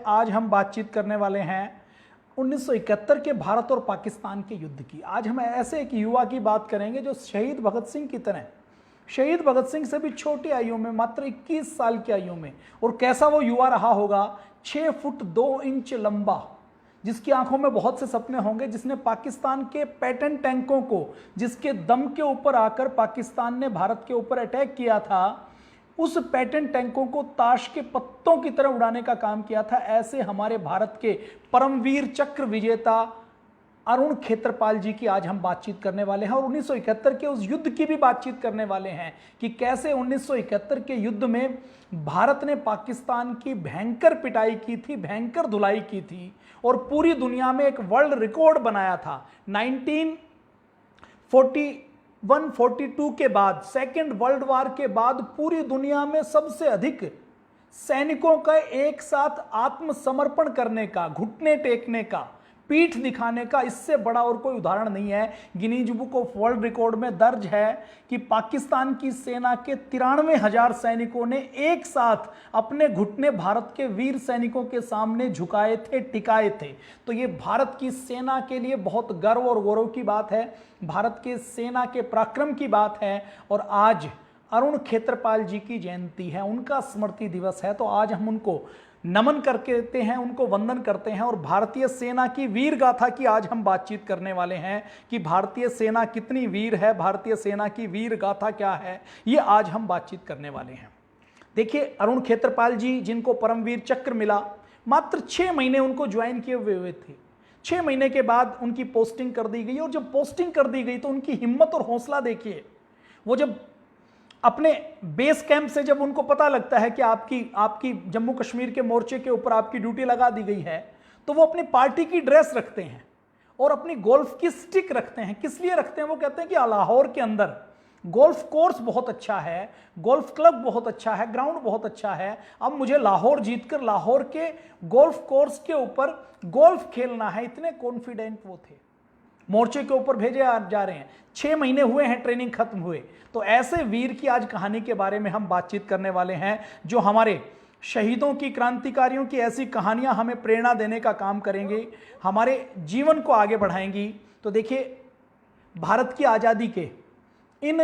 आज हम बातचीत करने वाले हैं 1971 के भारत और पाकिस्तान के युद्ध की। आज हम ऐसे एक युवा की बात करेंगे जो शहीद भगत सिंह की तरह, शहीद भगत सिंह से भी छोटी आयु में, मात्र 21 साल की आयु में, और कैसा वो युवा रहा होगा, 6 फुट 2 इंच लंबा, जिसकी आंखों में बहुत से सपने होंगे, जिसने पाकिस्तान के पैटर्न टैंकों को, जिसके दम के ऊपर आकर पाकिस्तान ने भारत के ऊपर अटैक किया था, उस पैटर्न टैंकों को ताश के पत्तों की तरह उड़ाने का काम किया था। ऐसे हमारे भारत के परमवीर चक्र विजेता अरुण खेत्रपाल जी की आज हम बातचीत करने वाले हैं और 1971 के उस युद्ध की भी बातचीत करने वाले हैं कि कैसे 1971 के युद्ध में भारत ने पाकिस्तान की भयंकर पिटाई की थी, भयंकर धुलाई की थी और पूरी दुनिया में एक वर्ल्ड रिकॉर्ड बनाया था। 1941-42 के बाद, सेकेंड वर्ल्ड वार के बाद पूरी दुनिया में सबसे अधिक सैनिकों का एक साथ आत्मसमर्पण करने का, घुटने टेकने का, पीठ दिखाने का इससे बड़ा और कोई उदाहरण नहीं है। Guinness book of world record में दर्ज है कि पाकिस्तान की सेना के 93,000 सैनिकों ने एक साथ अपने घुटने भारत के वीर सैनिकों के सामने झुकाए थे, टिकाए थे। तो ये भारत की सेना के लिए बहुत गर्व और गौरव की बात है, भारत के सेना के पराक्रम की बात है। और आज अरुण खेत्रपाल जी की जयंती है, उनका स्मृति दिवस है, तो आज हम उनको नमन करते हैं, उनको वंदन करते हैं और भारतीय सेना की वीर गाथा की आज हम बातचीत करने वाले हैं कि भारतीय सेना कितनी वीर है, भारतीय सेना की वीर गाथा क्या है, ये आज हम बातचीत करने वाले हैं। देखिए, अरुण खेत्रपाल जी, जिनको परमवीर चक्र मिला, मात्र 6 महीने उनको ज्वाइन किए हुए थे। 6 महीने के बाद उनकी पोस्टिंग कर दी गई और जब पोस्टिंग कर दी गई तो उनकी हिम्मत और हौसला देखिए। वो जब अपने बेस कैंप से जब उनको पता लगता है कि आपकी जम्मू कश्मीर के मोर्चे के ऊपर आपकी ड्यूटी लगा दी गई है, तो वो अपनी पार्टी की ड्रेस रखते हैं और अपनी गोल्फ की स्टिक रखते हैं। किस लिए रखते हैं? वो कहते हैं कि लाहौर के अंदर गोल्फ कोर्स बहुत अच्छा है, गोल्फ क्लब बहुत अच्छा है, ग्राउंड बहुत अच्छा है, अब मुझे लाहौर जीतकर लाहौर के गोल्फ कोर्स के ऊपर गोल्फ खेलना है। इतने कॉन्फिडेंट वो थे। मोर्चे के ऊपर भेजे जा रहे हैं, 6 महीने हुए हैं ट्रेनिंग खत्म हुए। तो ऐसे वीर की आज कहानी के बारे में हम बातचीत करने वाले हैं, जो हमारे शहीदों की, क्रांतिकारियों की ऐसी कहानियां हमें प्रेरणा देने का काम करेंगे, हमारे जीवन को आगे बढ़ाएंगी। तो देखिए, भारत की आज़ादी के इन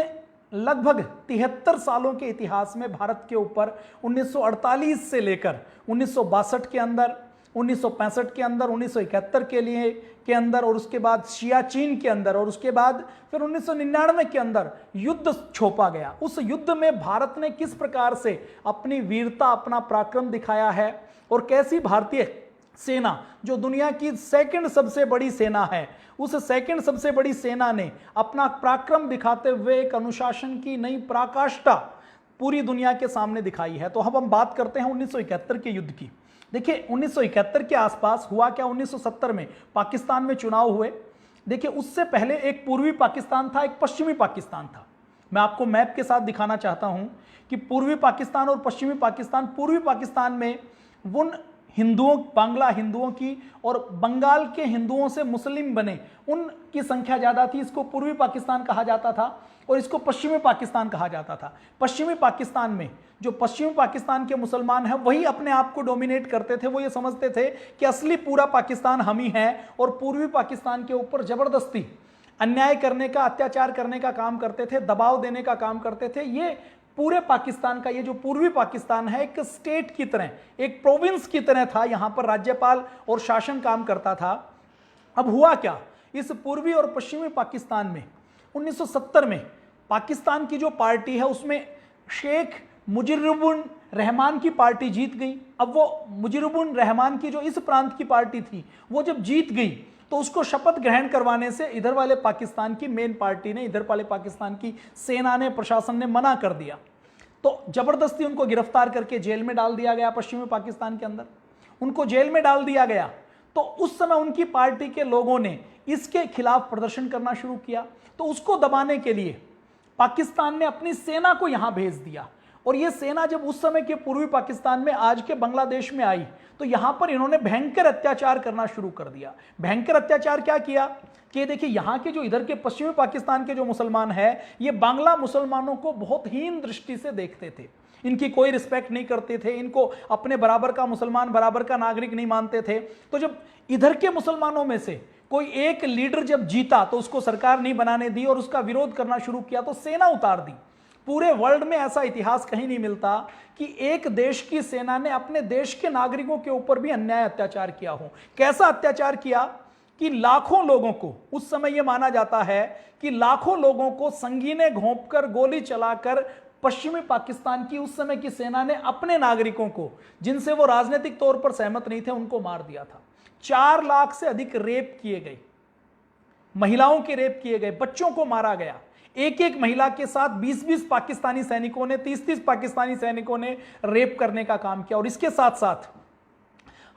लगभग 73 सालों के इतिहास में भारत के ऊपर 1948 से लेकर 1962 के अंदर, 1965 के अंदर, 1971 के अंदर और उसके बाद सियाचिन के अंदर और उसके बाद फिर 1999 के अंदर युद्ध छोपा गया। उस युद्ध में भारत ने किस प्रकार से अपनी वीरता, अपना पराक्रम दिखाया है और कैसी भारतीय सेना, जो दुनिया की सेकंड सबसे बड़ी सेना है, उस सेकंड सबसे बड़ी सेना ने अपना पराक्रम दिखाते हुए एक अनुशासन की नई पराकाष्ठा पूरी दुनिया के सामने दिखाई है। तो अब हम बात करते हैं 1971 के युद्ध की। देखिए, 1971 के आसपास हुआ क्या, 1970 में पाकिस्तान में चुनाव हुए। देखिए, उससे पहले एक पूर्वी पाकिस्तान था, एक पश्चिमी पाकिस्तान था। मैं आपको मैप के साथ दिखाना चाहता हूं कि पूर्वी पाकिस्तान और पश्चिमी पाकिस्तान, पूर्वी पाकिस्तान में उन हिंदुओं, बांग्ला हिंदुओं की और बंगाल के हिंदुओं से मुस्लिम बने, उनकी संख्या ज़्यादा थी। इसको पूर्वी पाकिस्तान कहा जाता था और इसको पश्चिमी पाकिस्तान कहा जाता था। पश्चिमी पाकिस्तान में जो पश्चिमी पाकिस्तान के मुसलमान हैं, वही अपने आप को डोमिनेट करते थे। वो ये समझते थे कि असली पूरा पाकिस्तान हम ही हैं और पूर्वी पाकिस्तान के ऊपर ज़बरदस्ती अन्याय करने का, अत्याचार करने का काम करते थे, दबाव देने का काम करते थे। ये पूरे पाकिस्तान का, ये जो पूर्वी पाकिस्तान है, एक स्टेट की तरह, एक प्रोविंस की तरह था। यहाँ पर राज्यपाल और शासन काम करता था। अब हुआ क्या, इस पूर्वी और पश्चिमी पाकिस्तान में 1970 में पाकिस्तान की जो पार्टी है, उसमें शेख मुजीबुर रहमान की पार्टी जीत गई। अब वो मुजीबुर रहमान की जो इस प्रांत की पार्टी थी, वो जब जीत गई तो उसको शपथ ग्रहण करवाने से इधर वाले पाकिस्तान की मेन पार्टी ने, इधर वाले पाकिस्तान की सेना ने, प्रशासन ने मना कर दिया। तो जबरदस्ती उनको गिरफ्तार करके जेल में डाल दिया गया। पश्चिमी पाकिस्तान के अंदर उनको जेल में डाल दिया गया। तो उस समय उनकी पार्टी के लोगों ने इसके खिलाफ प्रदर्शन करना शुरू किया। तो उसको दबाने के लिए पाकिस्तान ने अपनी सेना को यहां भेज दिया और यह सेना जब उस समय के पूर्वी पाकिस्तान में, आज के बांग्लादेश में आई, तो यहां पर इन्होंने भयंकर अत्याचार करना शुरू कर दिया। भयंकर अत्याचार क्या किया कि देखिए, यहां के जो इधर के पश्चिमी पाकिस्तान के जो मुसलमान हैं, ये बांग्ला मुसलमानों को बहुत हीन दृष्टि से देखते थे। इनकी कोई रिस्पेक्ट नहीं करते थे, इनको अपने बराबर का मुसलमान, बराबर का नागरिक नहीं मानते थे। तो जब इधर के मुसलमानों में से कोई एक लीडर जब जीता तो उसको सरकार नहीं बनाने दी और उसका विरोध करना शुरू किया तो सेना उतार दी। पूरे वर्ल्ड में ऐसा इतिहास कहीं नहीं मिलता कि एक देश की सेना ने अपने देश के नागरिकों के ऊपर भी अन्याय अत्याचार किया हो। कैसा अत्याचार किया कि लाखों लोगों को, उस समय यह माना जाता है कि लाखों लोगों को संगीने घोंपकर, गोली चलाकर पश्चिमी पाकिस्तान की उस समय की सेना ने अपने नागरिकों को, जिनसे वो राजनीतिक तौर पर सहमत नहीं थे, उनको मार दिया था। 4 लाख से अधिक रेप किए गए, महिलाओं के रेप किए गए, बच्चों को मारा गया। एक एक महिला के साथ 20-20 पाकिस्तानी सैनिकों ने, 30-30 पाकिस्तानी सैनिकों ने रेप करने का काम किया। और इसके साथ साथ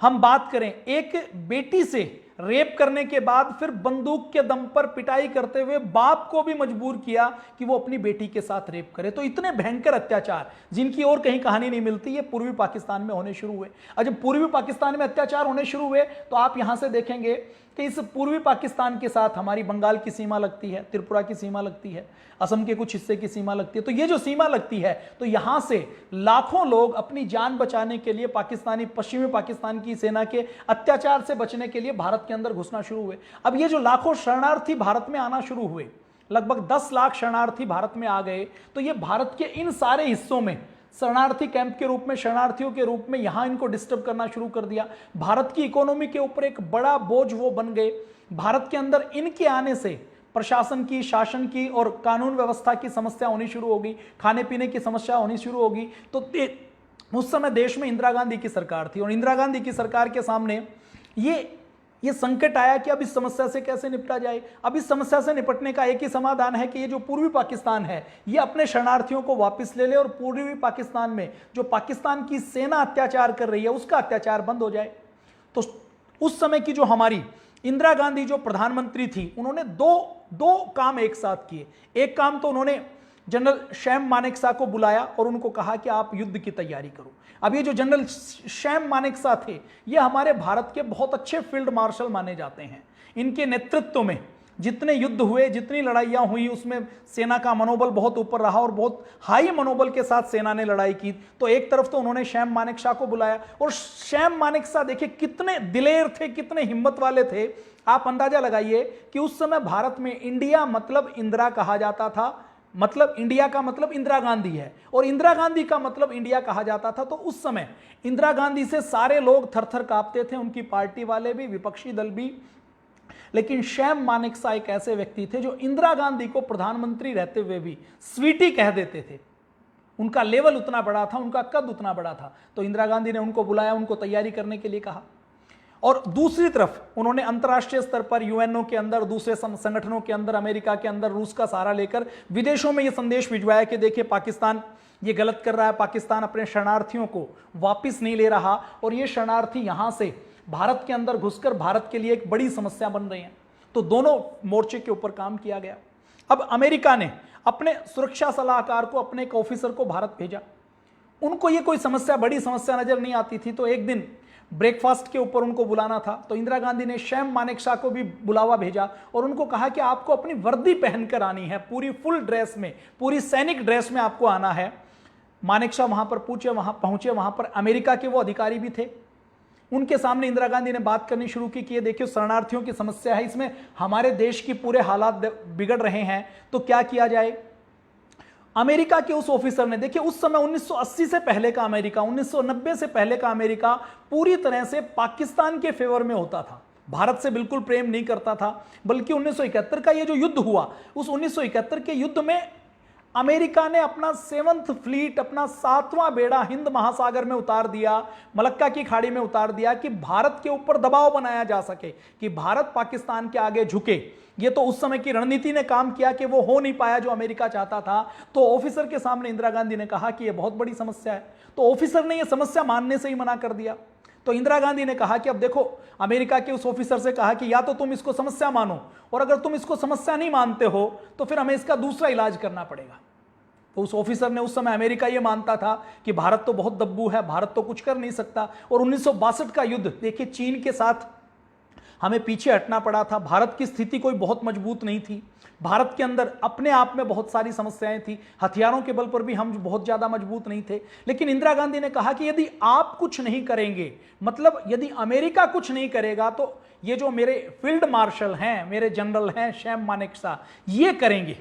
हम बात करें, एक बेटी से रेप करने के बाद फिर बंदूक के दम पर पिटाई करते हुए बाप को भी मजबूर किया कि वो अपनी बेटी के साथ रेप करे। तो इतने भयंकर अत्याचार जिनकी और कहीं कहानी नहीं मिलती, ये पूर्वी पाकिस्तान में होने शुरू हुए। और जब पूर्वी पाकिस्तान में अत्याचार होने शुरू हुए तो आप यहां से देखेंगे कि इस पूर्वी पाकिस्तान के साथ हमारी बंगाल की सीमा लगती है, त्रिपुरा की सीमा लगती है, असम के कुछ हिस्से की सीमा लगती है। तो ये जो सीमा लगती है, तो यहां से लाखों लोग अपनी जान बचाने के लिए पाकिस्तानी, पश्चिमी पाकिस्तान की सेना के अत्याचार से बचने के लिए भारत के अंदर घुसना शुरू हुए। अब ये जो लाखों शरणार्थी भारत में आना शुरू हुए, लगभग 10 लाख शरणार्थी भारत में आ गए, तो ये भारत के इन सारे हिस्सों में शरणार्थी कैंप के रूप में, शरणार्थियों के रूप में यहां इनको डिस्टर्ब करना शुरू कर दिया। भारत की इकोनॉमी के ऊपर एक बड़ा बोझ वो बन गए। भारत के अंदर इनके आने से प्रशासन की, शासन की और कानून व्यवस्था की समस्या होनी शुरू होगी, खाने पीने की समस्या होनी शुरू होगी। तो उस समय देश में इंदिरा गांधी की सरकार थी और इंदिरा गांधी की सरकार के सामने ये संकट आया कि अब इस समस्या से कैसे निपटा जाए। अब इस समस्या से निपटने का एक ही समाधान है कि ये जो पूर्वी पाकिस्तान है, ये अपने शरणार्थियों को वापस ले ले और पूर्वी पाकिस्तान में जो पाकिस्तान की सेना अत्याचार कर रही है, उसका अत्याचार बंद हो जाए। तो उस समय की जो हमारी इंदिरा गांधी जो प्रधानमंत्री थी, उन्होंने दो काम एक साथ किए। एक काम तो उन्होंने जनरल शैम मानेकशॉ को बुलाया और उनको कहा कि आप युद्ध की तैयारी करो। अब ये जो जनरल शैम मानेकशॉ थे, ये हमारे भारत के बहुत अच्छे फील्ड मार्शल माने जाते हैं। इनके नेतृत्व में जितने युद्ध हुए, जितनी लड़ाइयां हुई, उसमें सेना का मनोबल बहुत ऊपर रहा और बहुत हाई मनोबल के साथ सेना ने लड़ाई की। तो एक तरफ तो उन्होंने शैम मानेकशॉ को बुलाया और शैम मानेकशॉ देखिए कितने दिलेर थे, कितने हिम्मत वाले थे। आप अंदाजा लगाइए कि उस समय भारत में इंडिया मतलब इंदिरा कहा जाता था, मतलब इंडिया का मतलब इंदिरा गांधी है और इंदिरा गांधी का मतलब इंडिया कहा जाता था। तो उस समय इंदिरा गांधी से सारे लोग थर-थर कांपते थे, उनकी पार्टी वाले भी, विपक्षी दल भी। लेकिन शैम मानेकशॉ एक ऐसे व्यक्ति थे जो इंदिरा गांधी को प्रधानमंत्री रहते हुए भी स्वीटी कह देते थे। उनका लेवल उतना बड़ा था, उनका कद उतना बड़ा था। तो इंदिरा गांधी ने उनको बुलाया, उनको तैयारी करने के लिए कहा। और दूसरी तरफ उन्होंने अंतर्राष्ट्रीय स्तर पर यूएनओ के अंदर, दूसरे संगठनों के अंदर, अमेरिका के अंदर रूस का सहारा लेकर विदेशों में यह संदेश भिजवाया कि देखिए पाकिस्तान ये गलत कर रहा है, पाकिस्तान अपने शरणार्थियों को वापस नहीं ले रहा और ये शरणार्थी यहां से भारत के अंदर घुसकर भारत के लिए एक बड़ी समस्या बन रही है। तो दोनों मोर्चे के ऊपर काम किया गया। अब अमेरिका ने अपने सुरक्षा सलाहकार को, अपने एक ऑफिसर को भारत भेजा। उनको ये कोई समस्या, बड़ी समस्या नजर नहीं आती थी। तो एक दिन ब्रेकफास्ट के ऊपर उनको बुलाना था, तो इंदिरा गांधी ने शैम मानेकशॉ को भी बुलावा भेजा और उनको कहा कि आपको अपनी वर्दी पहनकर आनी है, पूरी फुल ड्रेस में, पूरी सैनिक ड्रेस में आपको आना है। मानेकशॉ वहां पर पहुंचे, वहां पर अमेरिका के वो अधिकारी भी थे। उनके सामने इंदिरा गांधी ने बात करनी शुरू की कि ये देखिए शरणार्थियों की समस्या है, इसमें हमारे देश की पूरे हालात बिगड़ रहे हैं, तो क्या किया जाए। अमेरिका के उस ऑफिसर ने, देखिए उस समय 1980 से पहले का अमेरिका, 1990 से पहले का अमेरिका पूरी तरह से पाकिस्तान के फेवर में होता था, भारत से बिल्कुल प्रेम नहीं करता था। बल्कि 1971 का ये जो युद्ध हुआ, उस 1971 के युद्ध में अमेरिका ने अपना 7th फ्लीट, अपना 7वां बेड़ा हिंद महासागर में उतार दिया, मलक्का की खाड़ी में उतार दिया कि भारत के ऊपर दबाव बनाया जा सके कि भारत पाकिस्तान के आगे झुके। ये तो उस समय की रणनीति ने काम किया कि वो हो नहीं पाया जो अमेरिका चाहता था। तो ऑफिसर के सामने इंदिरा गांधी ने कहा कि ये बहुत बड़ी समस्या है। तो ऑफिसर ने ये समस्या मानने से ही मना कर दिया। तो इंदिरा गांधी ने कहा कि अब देखो, अमेरिका के उस ऑफिसर से कहा कि या तो तुम इसको समस्या मानो, और अगर तुम इसको समस्या नहीं मानते हो तो फिर हमें इसका दूसरा इलाज करना पड़ेगा। तो उस ऑफिसर ने, उस समय अमेरिका ये मानता था कि भारत तो बहुत दब्बू है, भारत तो कुछ कर नहीं सकता। और 1962 का युद्ध देखिए, चीन के साथ हमें पीछे हटना पड़ा था। भारत की स्थिति कोई बहुत मजबूत नहीं थी, भारत के अंदर अपने आप में बहुत सारी समस्याएं थी, हथियारों के बल पर भी हम बहुत ज्यादा मजबूत नहीं थे। लेकिन इंदिरा गांधी ने कहा कि यदि आप कुछ नहीं करेंगे, मतलब यदि अमेरिका कुछ नहीं करेगा, तो ये जो मेरे फील्ड मार्शल हैं, मेरे जनरल हैं सैम मानेकशॉ, ये करेंगे।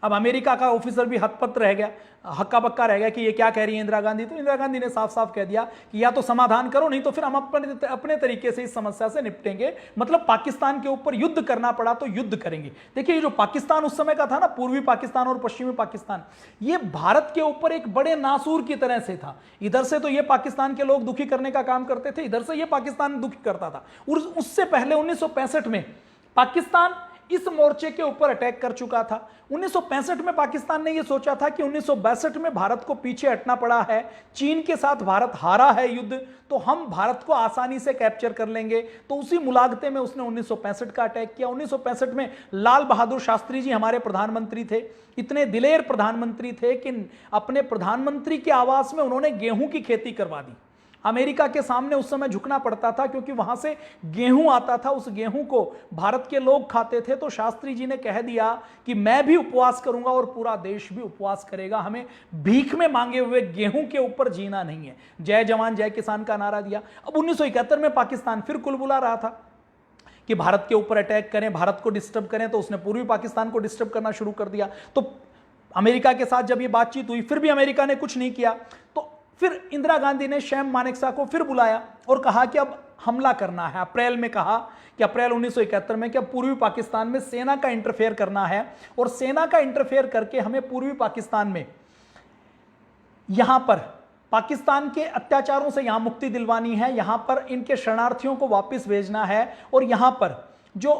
अब अमेरिका का ऑफिसर भी हतपत रह गया, हक्का बक्का रह गया कि ये क्या कह रही है इंदिरा गांधी। तो इंदिरा गांधी ने साफ साफ कह दिया कि या तो समाधान करो, नहीं तो फिर हम अपने तरीके से इस समस्या से निपटेंगे। मतलब पाकिस्तान के ऊपर युद्ध करना पड़ा तो युद्ध करेंगे। देखिए, ये जो पाकिस्तान उस समय का था ना, पूर्वी पाकिस्तान और पश्चिमी पाकिस्तान, ये भारत के ऊपर एक बड़े नासूर की तरह से था। इधर से तो ये पाकिस्तान के लोग दुखी करने का काम करते थे, इधर से ये पाकिस्तान दुखी करता था। और उससे पहले 1965 में पाकिस्तान इस मोर्चे के ऊपर अटैक कर चुका था। 1965 में पाकिस्तान ने यह सोचा था कि 1962 में भारत को पीछे हटना पड़ा है, चीन के साथ भारत हारा है युद्ध, तो हम भारत को आसानी से कैप्चर कर लेंगे। तो उसी मुलागते में उसने 1965 का अटैक किया। 1965 में लाल बहादुर शास्त्री जी हमारे प्रधानमंत्री थे, इतने दिलेर प्रधानमंत्री थे कि अपने प्रधानमंत्री के आवास में उन्होंने गेहूं की खेती करवा दी। अमेरिका के सामने उस समय झुकना पड़ता था क्योंकि वहां से गेहूं आता था, उस गेहूं को भारत के लोग खाते थे। तो शास्त्री जी ने कह दिया कि मैं भी उपवास करूंगा और पूरा देश भी उपवास करेगा, हमें भीख में मांगे हुए गेहूं के ऊपर जीना नहीं है। जय जवान जय किसान का नारा दिया। अब 1971 में पाकिस्तान फिर कुलबुला रहा था कि भारत के ऊपर अटैक करें, भारत को डिस्टर्ब करें, तो उसने पूर्वी पाकिस्तान को डिस्टर्ब करना शुरू कर दिया। तो अमेरिका के साथ जब ये बातचीत हुई, फिर भी अमेरिका ने कुछ नहीं किया। तो फिर इंदिरा गांधी ने सैम मानेकशॉ को फिर बुलाया और कहा कि अब हमला करना है। अप्रैल में कहा कि अप्रैल 1971 में कि अब पूर्वी पाकिस्तान में सेना का इंटरफेयर करना है और सेना का इंटरफेयर करके हमें पूर्वी पाकिस्तान में यहां पर पाकिस्तान के अत्याचारों से यहां मुक्ति दिलवानी है, यहां पर इनके शरणार्थियों को वापस भेजना है और यहां पर जो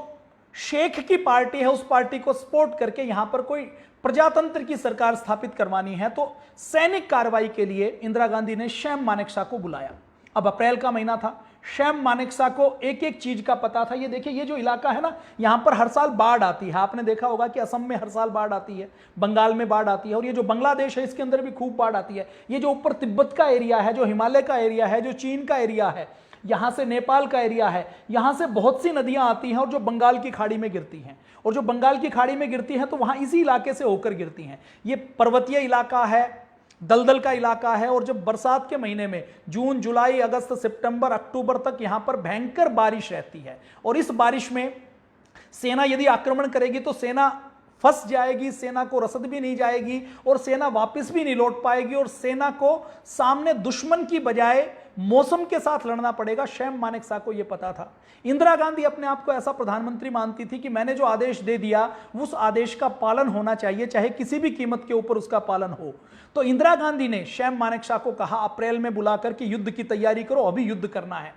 शेख की पार्टी है उस पार्टी को सपोर्ट करके यहां पर कोई प्रजातंत्र की सरकार स्थापित करवानी है। तो सैनिक कार्रवाई के लिए इंदिरा गांधी ने सैम मानेकशॉ को बुलाया। अब अप्रैल का महीना था, सैम मानेकशॉ को एक एक चीज का पता था। ये देखिए, ये जो इलाका है ना, यहां पर हर साल बाढ़ आती है। आपने देखा होगा कि असम में हर साल बाढ़ आती है, बंगाल में बाढ़ आती है, और ये जो बांग्लादेश है इसके अंदर भी खूब बाढ़ आती है। ये जो ऊपर तिब्बत का एरिया है, जो हिमालय का एरिया है, जो चीन का एरिया है, यहां से नेपाल का एरिया है, यहां से बहुत सी नदियां आती हैं और जो बंगाल की खाड़ी में गिरती हैं, और जो बंगाल की खाड़ी में गिरती हैं तो वहां इसी इलाके से होकर गिरती हैं। ये पर्वतीय इलाका है, दलदल का इलाका है, और जब बरसात के महीने में जून जुलाई अगस्त सितंबर अक्टूबर तक यहां पर भयंकर बारिश रहती है। और इस बारिश में सेना यदि आक्रमण करेगी तो सेना फंस जाएगी, सेना को रसद भी नहीं जाएगी और सेना वापस भी नहीं लौट पाएगी, और सेना को सामने दुश्मन की बजाय मौसम के साथ लड़ना पड़ेगा। सैम मानेकशॉ को यह पता था। इंदिरा गांधी अपने आप को ऐसा प्रधानमंत्री मानती थी कि मैंने जो आदेश दे दिया उस आदेश का पालन होना चाहिए, चाहे किसी भी कीमत के ऊपर उसका पालन हो। तो इंदिरा गांधी ने सैम मानेकशॉ को कहा अप्रैल में बुलाकर कि युद्ध की तैयारी करो, अभी युद्ध करना है।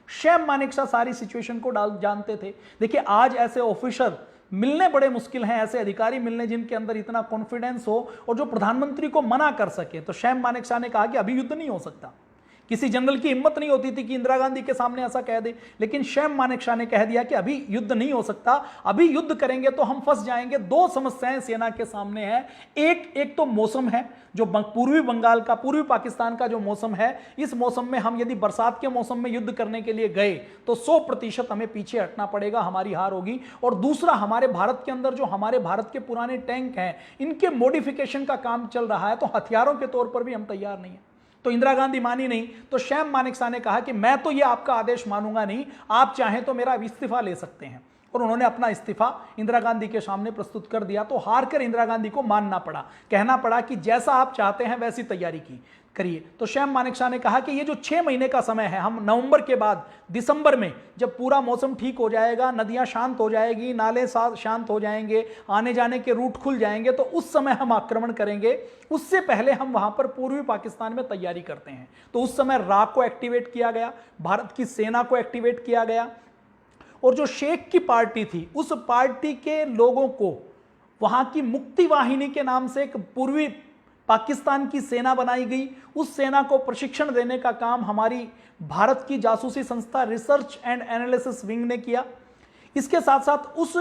सैम मानेकशॉ सारी सिचुएशन को जानते थे। देखिए, आज ऐसे ऑफिसर मिलने बड़े मुश्किल हैं, ऐसे अधिकारी मिलने जिनके अंदर इतना कॉन्फिडेंस हो और जो प्रधानमंत्री को मना कर सके। तो सैम मानेकशॉ ने कहा कि अभी युद्ध नहीं हो सकता। किसी जनरल की हिम्मत नहीं होती थी कि इंदिरा गांधी के सामने ऐसा कह दे, लेकिन सैम मानेकशॉ ने कह दिया कि अभी युद्ध नहीं हो सकता, अभी युद्ध करेंगे तो हम फंस जाएंगे। दो समस्याएं सेना के सामने हैं। एक तो मौसम है, जो पूर्वी बंगाल का, पूर्वी पाकिस्तान का जो मौसम है, इस मौसम में हम यदि बरसात के मौसम में युद्ध करने के लिए गए तो 100% हमें पीछे हटना पड़ेगा, हमारी हार होगी। और दूसरा, हमारे भारत के अंदर जो हमारे भारत के पुराने टैंक हैं, इनके मॉडिफिकेशन का काम चल रहा है, तो हथियारों के तौर पर भी हम तैयार नहीं है। तो इंदिरा गांधी मानी नहीं। तो सैम मानेकशॉ ने कहा कि मैं तो ये आपका आदेश मानूंगा नहीं, आप चाहें तो मेरा इस्तीफा ले सकते हैं। और उन्होंने अपना इस्तीफा इंदिरा गांधी के सामने प्रस्तुत कर दिया। तो हार कर इंदिरा गांधी को मानना पड़ा, कहना पड़ा कि जैसा आप चाहते हैं वैसी तैयारी करिए। तो सैम मानेकशॉ ने कहा कि ये जो 6 महीने का समय है, हम नवंबर के बाद दिसंबर में जब पूरा मौसम ठीक हो जाएगा, नदियां शांत हो जाएगी, नाले शांत हो जाएंगे, आने जाने के रूट खुल जाएंगे, तो उस समय हम आक्रमण करेंगे। उससे पहले हम वहां पर पूर्वी पाकिस्तान में तैयारी करते हैं। तो उस समय रा को एक्टिवेट किया गया, भारत की सेना को एक्टिवेट किया गया, और जो शेख की पार्टी थी उस पार्टी के लोगों को वहां की मुक्ति वाहिनी के नाम से एक पूर्वी पाकिस्तान की सेना बनाई गई। उस सेना को प्रशिक्षण देने का काम हमारी भारत की जासूसी संस्था रिसर्च एंड एनालिसिस विंग ने किया। इसके साथ साथ उस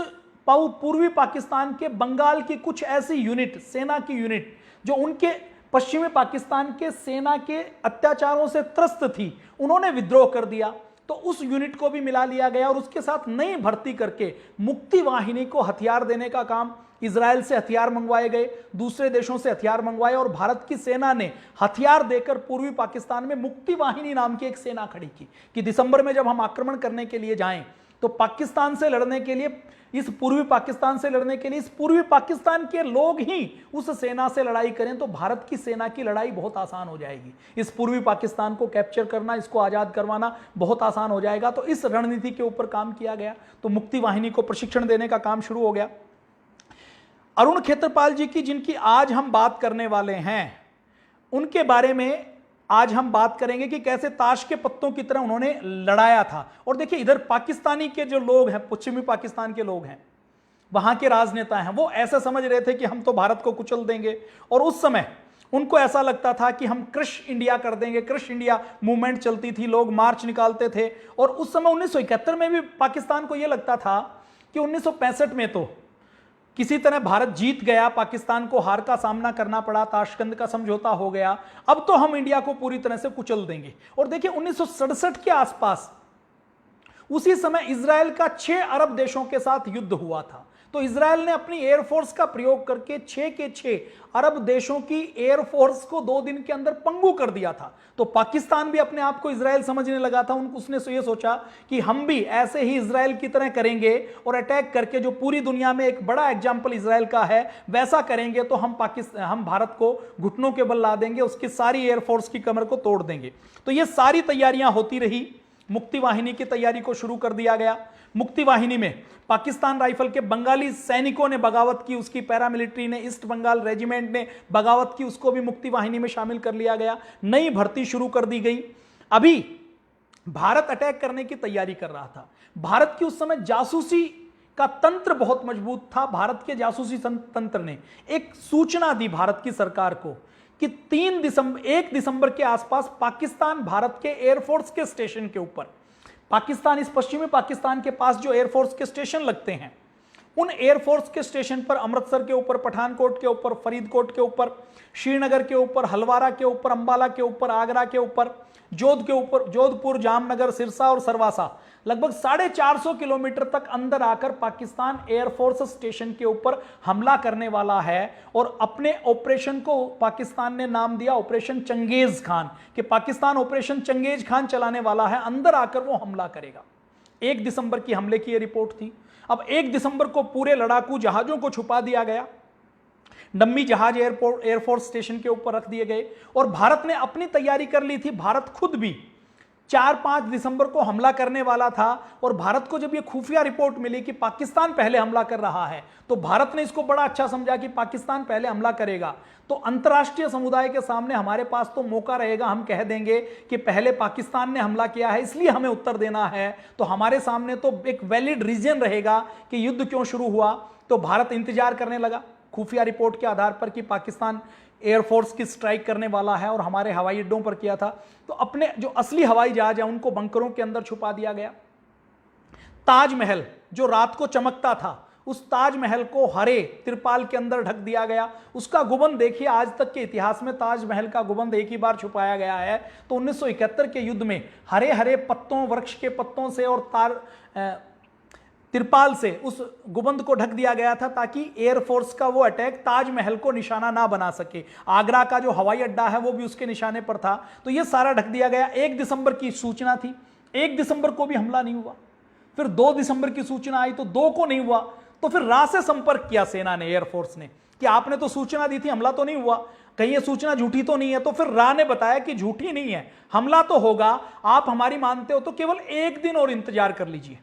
पूर्वी पाकिस्तान के बंगाल की कुछ ऐसी यूनिट, सेना की यूनिट, जो उनके पश्चिमी पाकिस्तान के सेना के अत्याचारों से त्रस्त थी, उन्होंने विद्रोह कर दिया। तो उस यूनिट को भी मिला लिया गया और उसके साथ नई भर्ती करके मुक्ति वाहिनी को हथियार देने का काम, इजराइल से हथियार मंगवाए गए, दूसरे देशों से हथियार मंगवाए और भारत की सेना ने हथियार देकर पूर्वी पाकिस्तान में मुक्ति वाहिनी नाम की एक सेना खड़ी की कि दिसंबर में जब हम आक्रमण करने के लिए जाएं तो पाकिस्तान से लड़ने के लिए, इस पूर्वी पाकिस्तान से लड़ने के लिए इस पूर्वी पाकिस्तान के लोग ही उस सेना से लड़ाई करें तो भारत की सेना की लड़ाई बहुत आसान हो जाएगी। इस पूर्वी पाकिस्तान को कैप्चर करना, इसको आजाद करवाना बहुत आसान हो जाएगा। तो इस रणनीति के ऊपर काम किया गया। तो मुक्ति वाहिनी को प्रशिक्षण देने का काम शुरू हो गया। अरुण खेत्रपाल जी की, जिनकी आज हम बात करने वाले हैं, उनके बारे में आज हम बात करेंगे कि कैसे ताश के पत्तों की तरह उन्होंने लड़ाया था। और देखिए, इधर पाकिस्तानी के जो लोग हैं, पश्चिमी पाकिस्तान के लोग हैं, वहां के राजनेता हैं, वो ऐसा समझ रहे थे कि हम तो भारत को कुचल देंगे। और उस समय उनको ऐसा लगता था कि हम क्रश इंडिया कर देंगे। क्रश इंडिया मूवमेंट चलती थी, लोग मार्च निकालते थे। और उस समय 1971 में भी पाकिस्तान को यह लगता था कि 1965 में तो किसी तरह भारत जीत गया, पाकिस्तान को हार का सामना करना पड़ा, ताशकंद का समझौता हो गया, अब तो हम इंडिया को पूरी तरह से कुचल देंगे। और देखिए 1967 के आसपास, उसी समय इजराइल का 6 अरब देशों के साथ युद्ध हुआ था। तो इजराइल ने अपनी एयरफोर्स का प्रयोग करके 6 के 6 अरब देशों की एयरफोर्स को 2 दिन के अंदर पंगु कर दिया था। तो पाकिस्तान भी अपने आप को इजराइल समझने लगा था। उसने ये सोचा कि हम भी ऐसे ही इजराइल की तरह करेंगे और अटैक करके, जो पूरी दुनिया में एक बड़ा एग्जाम्पल इजराइल का है, वैसा करेंगे तो हम भारत को घुटनों के बल ला देंगे, उसकी सारी एयरफोर्स की कमर को तोड़ देंगे। तो ये सारी तैयारियां होती रही। मुक्ति वाहिनी की तैयारी को शुरू कर दिया गया। मुक्ति वाहिनी में पाकिस्तान राइफल के बंगाली सैनिकों ने बगावत की, उसकी पैरामिलिट्री ने, ईस्ट बंगाल रेजिमेंट ने बगावत की, उसको भी मुक्ति वाहिनी में शामिल कर लिया गया। नई भर्ती शुरू कर दी गई। अभी भारत अटैक करने की तैयारी कर रहा था। भारत की उस समय जासूसी का तंत्र बहुत मजबूत था। भारत के जासूसी तंत्र ने एक सूचना दी भारत की सरकार को कि 1 दिसंबर के आसपास पाकिस्तान भारत के एयरफोर्स के स्टेशन के ऊपर, पाकिस्तान, इस पश्चिमी पाकिस्तान के पास जो एयरफोर्स के स्टेशन लगते हैं, उन एयरफोर्स के स्टेशन पर अमृतसर के ऊपर, पठानकोट के ऊपर, फरीदकोट के ऊपर, श्रीनगर के ऊपर, हलवारा के ऊपर, अंबाला के ऊपर, आगरा के ऊपर, जोधपुर, जामनगर, सिरसा और सरवासा, लगभग 450 किलोमीटर तक अंदर आकर पाकिस्तान एयरफोर्स स्टेशन के ऊपर हमला करने वाला है। और अपने ऑपरेशन को पाकिस्तान ने नाम दिया ऑपरेशन चंगेज खान, कि पाकिस्तान ऑपरेशन चंगेज खान चलाने वाला है, अंदर आकर वो हमला करेगा। 1 दिसंबर की हमले की यह रिपोर्ट थी। अब 1 दिसंबर को पूरे लड़ाकू जहाजों को छुपा दिया गया, डम्मी जहाज एयरफोर्स स्टेशन के ऊपर रख दिए गए और भारत ने अपनी तैयारी कर ली थी। भारत खुद भी 4-5 दिसंबर को हमला करने वाला था और भारत को जब यह खुफिया रिपोर्ट मिली कि पाकिस्तान पहले हमला कर रहा है, तो भारत ने इसको बड़ा अच्छा समझा कि पाकिस्तान पहले हमला करेगा तो अंतर्राष्ट्रीय समुदाय के सामने हमारे पास तो मौका रहेगा, हम कह देंगे कि पहले पाकिस्तान ने हमला किया है इसलिए हमें उत्तर देना है, तो हमारे सामने तो एक वैलिड रीजन रहेगा कि युद्ध क्यों शुरू हुआ। तो भारत इंतजार करने लगा खुफिया रिपोर्ट के आधार पर कि पाकिस्तान एयरफोर्स की स्ट्राइक करने वाला है, और हमारे हवाई अड्डों पर किया था। तो अपने जो असली हवाई जहाज है उनको बंकरों के अंदर छुपा दिया गया। ताजमहल जो रात को चमकता था, उस ताजमहल को हरे तिरपाल के अंदर ढक दिया गया। उसका गुबंद देखिए, आज तक के इतिहास में ताजमहल का गुबंद एक ही बार छुपाया गया है। तो 1971 के युद्ध में हरे हरे पत्तों, वृक्ष के पत्तों से और तिरपाल से उस गुबंद को ढक दिया गया था ताकि एयरफोर्स का वो अटैक ताजमहल को निशाना ना बना सके। आगरा का जो हवाई अड्डा है वो भी उसके निशाने पर था। तो ये सारा ढक दिया गया। 1 दिसंबर की सूचना थी, 1 दिसंबर को भी हमला नहीं हुआ। फिर 2 दिसंबर की सूचना आई तो 2 को नहीं हुआ। तो फिर रा से संपर्क किया सेना ने, एयरफोर्स ने, कि आपने तो सूचना दी थी, हमला तो नहीं हुआ, कहीं ये सूचना झूठी तो नहीं है। तो फिर रा ने बताया कि झूठी नहीं है, हमला तो होगा, आप हमारी मानते हो तो केवल 1 दिन और इंतजार कर लीजिए।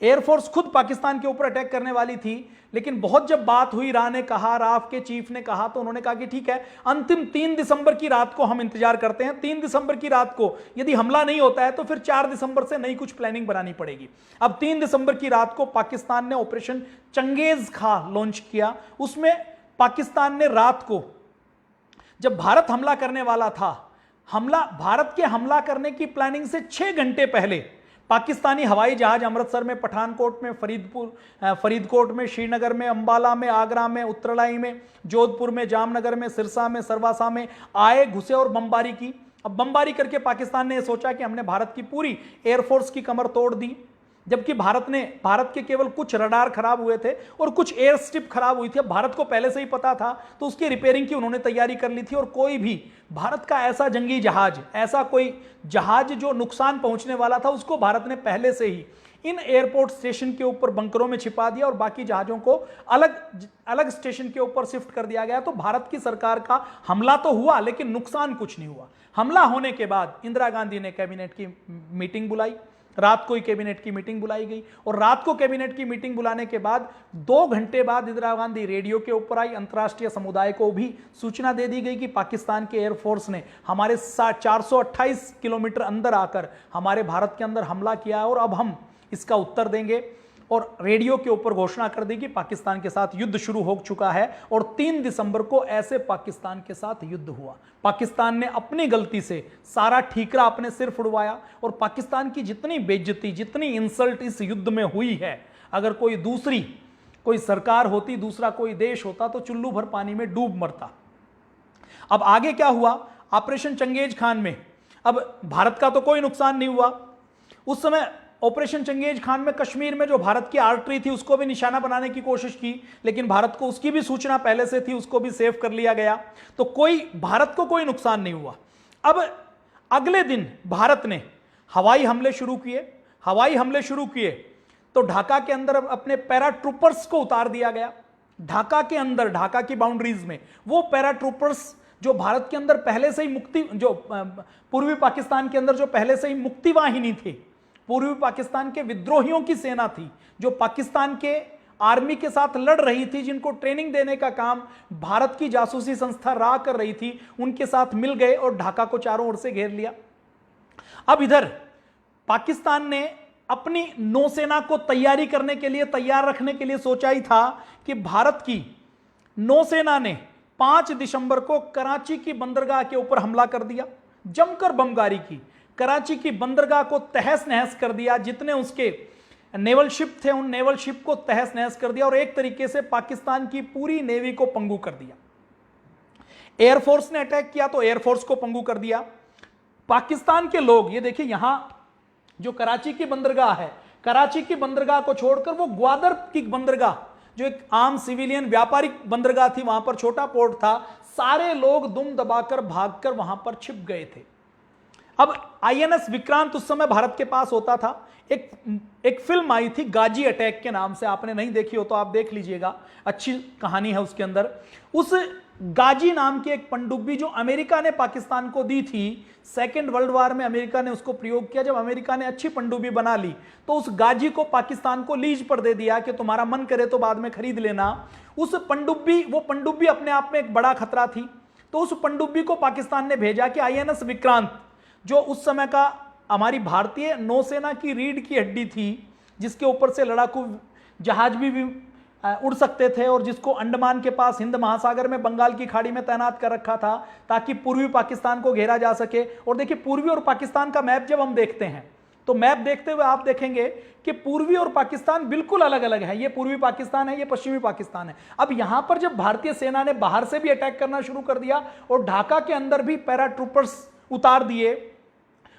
एयरफोर्स खुद पाकिस्तान के ऊपर अटैक करने वाली थी, लेकिन बहुत जब बात हुई, रा ने कहा, राफ के चीफ ने कहा, तो उन्होंने कहा कि ठीक है, अंतिम 3 दिसंबर की रात को हम इंतजार करते हैं। 3 दिसंबर की रात को यदि हमला नहीं होता है तो फिर 4 दिसंबर से नई कुछ प्लानिंग बनानी पड़ेगी। अब 3 दिसंबर की रात को पाकिस्तान ने ऑपरेशन चंगेज खां लॉन्च किया। उसमें पाकिस्तान ने रात को, जब भारत हमला करने वाला था, भारत के हमला करने की प्लानिंग से 6 घंटे पहले पाकिस्तानी हवाई जहाज अमृतसर में, पठानकोट में, फरीदकोट में, श्रीनगर में, अंबाला में, आगरा में, उत्तरलाई में, जोधपुर में, जामनगर में, सिरसा में, सरवासा में आए, घुसे और बमबारी की। अब बमबारी करके पाकिस्तान ने सोचा कि हमने भारत की पूरी एयरफोर्स की कमर तोड़ दी, जबकि भारत के केवल कुछ रडार खराब हुए थे और कुछ एयर स्ट्रिप खराब हुई थी। अब भारत को पहले से ही पता था, तो उसकी रिपेयरिंग की उन्होंने तैयारी कर ली थी। और कोई भी भारत का ऐसा जंगी जहाज, ऐसा कोई जहाज जो नुकसान पहुंचने वाला था, उसको भारत ने पहले से ही इन एयरपोर्ट स्टेशन के ऊपर बंकरों में छिपा दिया और बाकी जहाजों को अलग अलग स्टेशन के ऊपर शिफ्ट कर दिया गया। तो भारत की सरकार का हमला तो हुआ, लेकिन नुकसान कुछ नहीं हुआ। हमला होने के बाद इंदिरा गांधी ने कैबिनेट की मीटिंग बुलाई, रात को ही कैबिनेट की मीटिंग बुलाई गई और रात को कैबिनेट की मीटिंग बुलाने के बाद 2 घंटे बाद इंदिरा गांधी रेडियो के ऊपर आई। अंतर्राष्ट्रीय समुदाय को भी सूचना दे दी गई कि पाकिस्तान के एयरफोर्स ने हमारे 428 किलोमीटर अंदर आकर हमारे भारत के अंदर हमला किया है और अब हम इसका उत्तर देंगे। और रेडियो के ऊपर घोषणा कर दी कि पाकिस्तान के साथ युद्ध शुरू हो चुका है और 3 दिसंबर को ऐसे पाकिस्तान के साथ युद्ध हुआ। पाकिस्तान ने अपनी गलती से सारा ठीकरा अपने सिर फुड़वाया और पाकिस्तान की जितनी बेइज्जती, जितनी इंसल्ट इस युद्ध में हुई है, अगर कोई सरकार होती, दूसरा कोई देश होता तो चुल्लू भर पानी में डूब मरता। अब आगे क्या हुआ ऑपरेशन चंगेज खान में? अब भारत का तो कोई नुकसान नहीं हुआ। उस समय ऑपरेशन चंगेज खान में कश्मीर में जो भारत की आर्टरी थी उसको भी निशाना बनाने की कोशिश की, लेकिन भारत को उसकी भी सूचना पहले से थी, उसको भी सेव कर लिया गया। तो भारत को कोई नुकसान नहीं हुआ। अब अगले दिन भारत ने हवाई हमले शुरू किए तो ढाका के अंदर अपने पैराट्रूपर्स को उतार दिया गया। ढाका के अंदर, ढाका की बाउंड्रीज में वो पैराट्रूपर्स जो भारत के अंदर पहले से ही पूर्वी पाकिस्तान के अंदर जो पहले से ही मुक्ति वाहिनी थी, पूर्वी पाकिस्तान के विद्रोहियों की सेना थी, जो पाकिस्तान के आर्मी के साथ लड़ रही थी, जिनको ट्रेनिंग देने का काम भारत की जासूसी संस्था रा कर रही थी, उनके साथ मिल गए और ढाका को चारों ओर से घेर लिया। अब इधर पाकिस्तान ने अपनी नौसेना को तैयार रखने के लिए सोचा ही था कि भारत की नौसेना ने 5 दिसंबर को कराची की बंदरगाह के ऊपर हमला कर दिया, जमकर बमबारी की, कराची की बंदरगाह को तहस नहस कर दिया। जितने उसके नेवल शिप थे उन नेवल शिप को तहस नहस कर दिया और एक तरीके से पाकिस्तान की पूरी नेवी को पंगु कर दिया। एयरफोर्स ने अटैक किया तो एयरफोर्स को पंगु कर दिया। पाकिस्तान के लोग, ये देखिए यहां जो कराची की बंदरगाह है, कराची की बंदरगाह को छोड़कर वो ग्वादर की बंदरगाह जो एक आम सिविलियन व्यापारिक बंदरगाह थी, वहां पर छोटा पोर्ट था, सारे लोग दुम दबाकर भागकर वहां पर छिप गए थे। अब आईएनएस विक्रांत उस समय भारत के पास होता था। एक फिल्म आई थी गाजी अटैक के नाम से, आपने नहीं देखी हो तो आप देख लीजिएगा, अच्छी कहानी है उसके अंदर। उस गाजी नाम की एक पनडुब्बी जो अमेरिका ने पाकिस्तान को दी थी, सेकेंड वर्ल्ड वॉर में अमेरिका ने उसको प्रयोग किया। जब अमेरिका ने अच्छी पनडुब्बी बना ली तो उस गाजी को पाकिस्तान को लीज पर दे दिया कि तुम्हारा मन करे तो बाद में खरीद लेना। वो पनडुब्बी अपने आप में एक बड़ा खतरा थी, तो उस पनडुब्बी को पाकिस्तान ने भेजा कि आईएनएस विक्रांत, जो उस समय का हमारी भारतीय नौसेना की रीढ़ की हड्डी थी, जिसके ऊपर से लड़ाकू जहाज भी उड़ सकते थे और जिसको अंडमान के पास हिंद महासागर में बंगाल की खाड़ी में तैनात कर रखा था ताकि पूर्वी पाकिस्तान को घेरा जा सके। और देखिए पूर्वी और पाकिस्तान का मैप जब हम देखते हैं तो मैप देखते हुए आप देखेंगे कि पूर्वी और पाकिस्तान बिल्कुल अलग अलग है। ये पूर्वी पाकिस्तान है, ये पश्चिमी पाकिस्तान है। अब यहां पर जब भारतीय सेना ने बाहर से भी अटैक करना शुरू कर दिया और ढाका के अंदर भी पैराट्रूपर्स उतार दिए,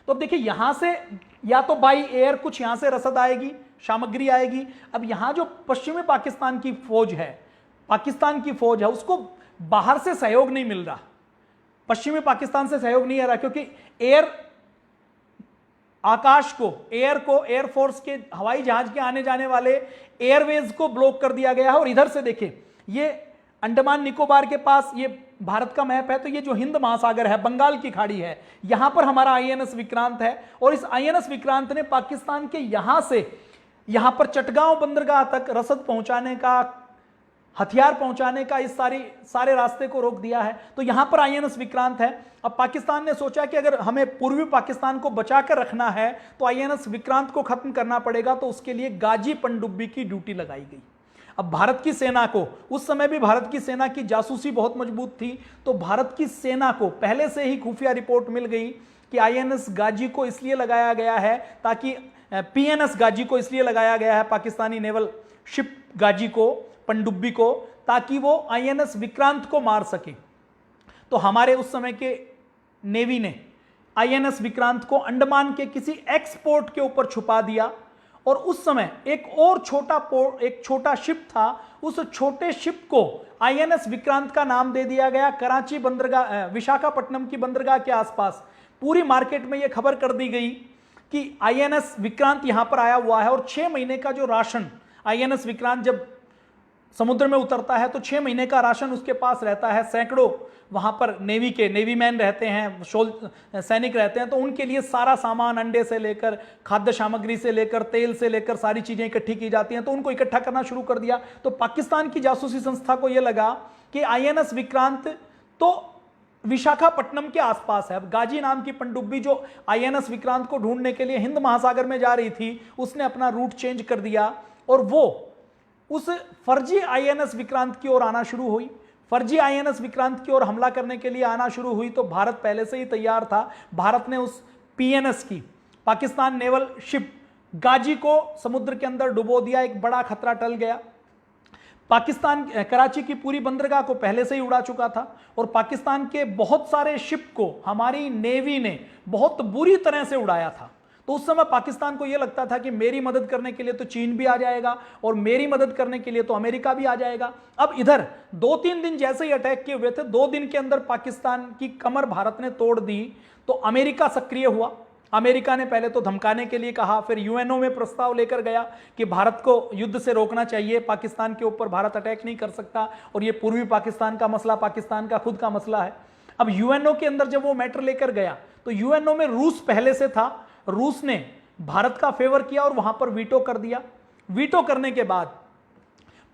तो अब देखिए यहां से या तो बाई एयर कुछ यहां से रसद आएगी, सामग्री आएगी। अब यहां जो पश्चिमी पाकिस्तान की फौज है, उसको बाहर से सहयोग नहीं मिल रहा, पश्चिमी पाकिस्तान से सहयोग नहीं आ रहा, क्योंकि एयरफोर्स के हवाई जहाज के आने जाने वाले एयरवेज को ब्लॉक कर दिया गया है। और इधर से देखिए ये अंडमान निकोबार के पास, ये भारत का मैप है, तो ये जो हिंद महासागर है, बंगाल की खाड़ी है, यहां पर हमारा आईएनएस विक्रांत है। और इस आईएनएस विक्रांत ने पाकिस्तान के यहां पर चटगांव बंदरगाह तक रसद पहुंचाने का, हथियार पहुंचाने का, इस सारे रास्ते को रोक दिया है। तो यहां पर आईएनएस विक्रांत है। अब पाकिस्तान ने सोचा कि अगर हमें पूर्वी पाकिस्तान को बचाकर रखना है तो आईएनएस विक्रांत को खत्म करना पड़ेगा, तो उसके लिए गाजी पनडुब्बी की ड्यूटी लगाई गई। अब भारत की सेना को, उस समय भी भारत की सेना की जासूसी बहुत मजबूत थी, तो भारत की सेना को पहले से ही खुफिया रिपोर्ट मिल गई कि आईएनएस गाजी को इसलिए लगाया गया है ताकि पीएनएस गाजी को इसलिए लगाया गया है, पाकिस्तानी नेवल शिप गाजी को, पनडुब्बी को, ताकि वो आईएनएस विक्रांत को मार सके। तो हमारे उस समय के नेवी ने आईएनएस विक्रांत को अंडमान के किसी एक्सपोर्ट के ऊपर छुपा दिया और उस समय एक और छोटा शिप था, उस छोटे शिप को आईएनएस विक्रांत का नाम दे दिया गया। कराची बंदरगाह, विशाखापट्टनम की बंदरगाह के आसपास पूरी मार्केट में यह खबर कर दी गई कि आईएनएस विक्रांत यहां पर आया हुआ है और 6 महीने का जो राशन, आईएनएस विक्रांत जब समुद्र में उतरता है तो 6 महीने का राशन उसके पास रहता है। सैकड़ों वहां पर नेवी मैन रहते हैं, सैनिक रहते हैं, तो उनके लिए सारा सामान, अंडे से लेकर खाद्य सामग्री से लेकर तेल से लेकर सारी चीजें इकट्ठी की जाती हैं। तो उनको इकट्ठा करना शुरू कर दिया। तो पाकिस्तान की जासूसी संस्था को यह लगा कि आईएनएस विक्रांत तो विशाखापट्टनम के आसपास है। अब गाजी नाम की पनडुब्बी जो आईएनएस विक्रांत को ढूंढने के लिए हिंद महासागर में जा रही थी, उसने अपना रूट चेंज कर दिया और वो उस फर्जी आईएनएस विक्रांत की ओर आना शुरू हुई। फर्जी आईएनएस विक्रांत की ओर हमला करने के लिए आना शुरू हुई तो भारत पहले से ही तैयार था। भारत ने उस पीएनएस की, पाकिस्तान नेवल शिप गाजी को समुद्र के अंदर डुबो दिया। एक बड़ा खतरा टल गया। पाकिस्तान कराची की पूरी बंदरगाह को पहले से ही उड़ा चुका था और पाकिस्तान के बहुत सारे शिप को हमारी नेवी ने बहुत बुरी तरह से उड़ाया था। तो उस समय पाकिस्तान को यह लगता था कि मेरी मदद करने के लिए तो चीन भी आ जाएगा और मेरी मदद करने के लिए तो अमेरिका भी आ जाएगा। अब इधर 2-3 दिन जैसे ही अटैक किए हुए थे, 2 दिन के अंदर पाकिस्तान की कमर भारत ने तोड़ दी। तो अमेरिका सक्रिय हुआ। अमेरिका ने पहले तो धमकाने के लिए कहा, फिर यूएनओ में प्रस्ताव लेकर गया कि भारत को युद्ध से रोकना चाहिए, पाकिस्तान के ऊपर भारत अटैक नहीं कर सकता और यह पूर्वी पाकिस्तान का मसला पाकिस्तान का खुद का मसला है। अब यूएनओ के अंदर जब वो मैटर लेकर गया तो यूएनओ में रूस पहले से था। रूस ने भारत का फेवर किया और वहां पर वीटो कर दिया। वीटो करने के बाद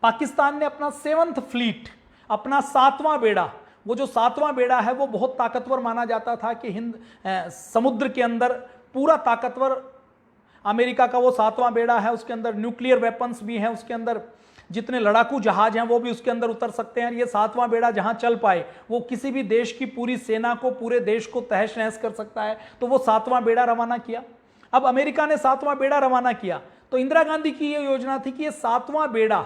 पाकिस्तान ने अपना 7th फ्लीट, अपना 7वां बेड़ा, वो जो 7वां बेड़ा है वो बहुत ताकतवर माना जाता था कि हिंद समुद्र के अंदर पूरा ताकतवर अमेरिका का वो 7वां बेड़ा है। उसके अंदर न्यूक्लियर वेपन्स भी हैं, उसके अंदर जितने लड़ाकू जहाज हैं वो भी उसके अंदर उतर सकते हैं। ये 7वां बेड़ा जहां चल पाए वो किसी भी देश की पूरी सेना को, पूरे देश को तहस नहस कर सकता है। तो वो 7वां बेड़ा रवाना किया। अब अमेरिका ने 7वां बेड़ा रवाना किया तो इंदिरा गांधी की ये योजना थी कि ये 7वां बेड़ा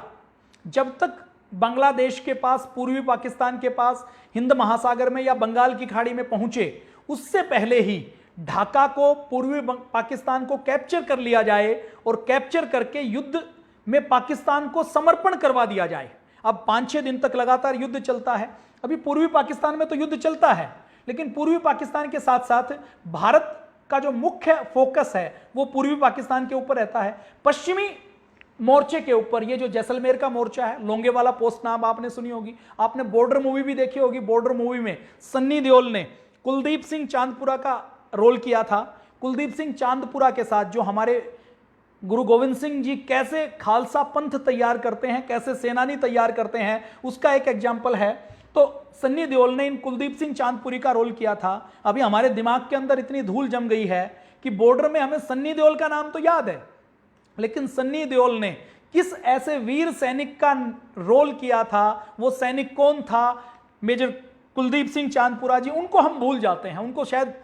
जब तक बांग्लादेश के पास, पूर्वी पाकिस्तान के पास, हिंद महासागर में या बंगाल की खाड़ी में पहुंचे, उससे पहले ही ढाका को, पूर्वी पाकिस्तान को कैप्चर कर लिया जाए और कैप्चर करके युद्ध में पाकिस्तान को समर्पण करवा दिया जाए। अब 5-6 दिन तक लगातार युद्ध चलता है। अभी पूर्वी पाकिस्तान में तो युद्ध चलता है, लेकिन पूर्वी पाकिस्तान के साथ साथ भारत का जो मुख्य फोकस है वो पूर्वी पाकिस्तान के ऊपर रहता है। पश्चिमी मोर्चे के ऊपर ये जो जैसलमेर का मोर्चा है, लोंगेवाला पोस्ट नाम आपने सुनी होगी, आपने बॉर्डर मूवी भी देखी होगी। बॉर्डर मूवी में सन्नी देओल ने कुलदीप सिंह चांदपुरा का रोल किया था। कुलदीप सिंह चांदपुरा के साथ जो हमारे गुरु गोविंद सिंह जी कैसे खालसा पंथ तैयार करते हैं, कैसे सेनानी तैयार करते हैं, उसका एक एग्जाम्पल है। तो सन्नी देओल ने इन कुलदीप सिंह चांदपुरी का रोल किया था। अभी हमारे दिमाग के अंदर इतनी धूल जम गई है कि बॉर्डर में हमें सन्नी देओल का नाम तो याद है, लेकिन सन्नी देओल ने किस ऐसे वीर सैनिक का रोल किया था, वो सैनिक कौन था, मेजर कुलदीप सिंह चांदपुरा जी, उनको हम भूल जाते हैं। उनको शायद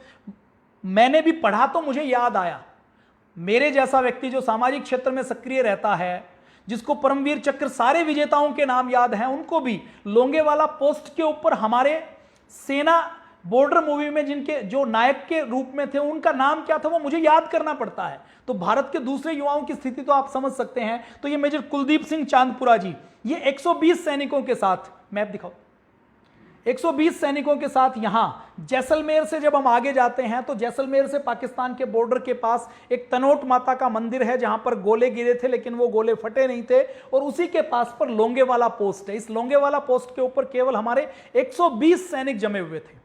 मैंने भी पढ़ा तो मुझे याद आया। मेरे जैसा व्यक्ति जो सामाजिक क्षेत्र में सक्रिय रहता है, जिसको परमवीर चक्र सारे विजेताओं के नाम याद हैं, उनको भी लोंगेवाला पोस्ट के ऊपर हमारे सेना बॉर्डर मूवी में जिनके जो नायक के रूप में थे उनका नाम क्या था वो मुझे याद करना पड़ता है। तो भारत के दूसरे युवाओं की स्थिति तो आप समझ सकते हैं। तो ये मेजर कुलदीप सिंह चांदपुरा जी, ये 120 सैनिकों के साथ, मैप दिखाओ, 120 सैनिकों के साथ यहां जैसलमेर से जब हम आगे जाते हैं तो जैसलमेर से पाकिस्तान के बॉर्डर के पास एक तनोट माता का मंदिर है जहां पर गोले गिरे थे लेकिन वो गोले फटे नहीं थे, और उसी के पास पर लोंगेवाला पोस्ट है। इस लोंगेवाला पोस्ट के ऊपर केवल हमारे 120 सैनिक जमे हुए थे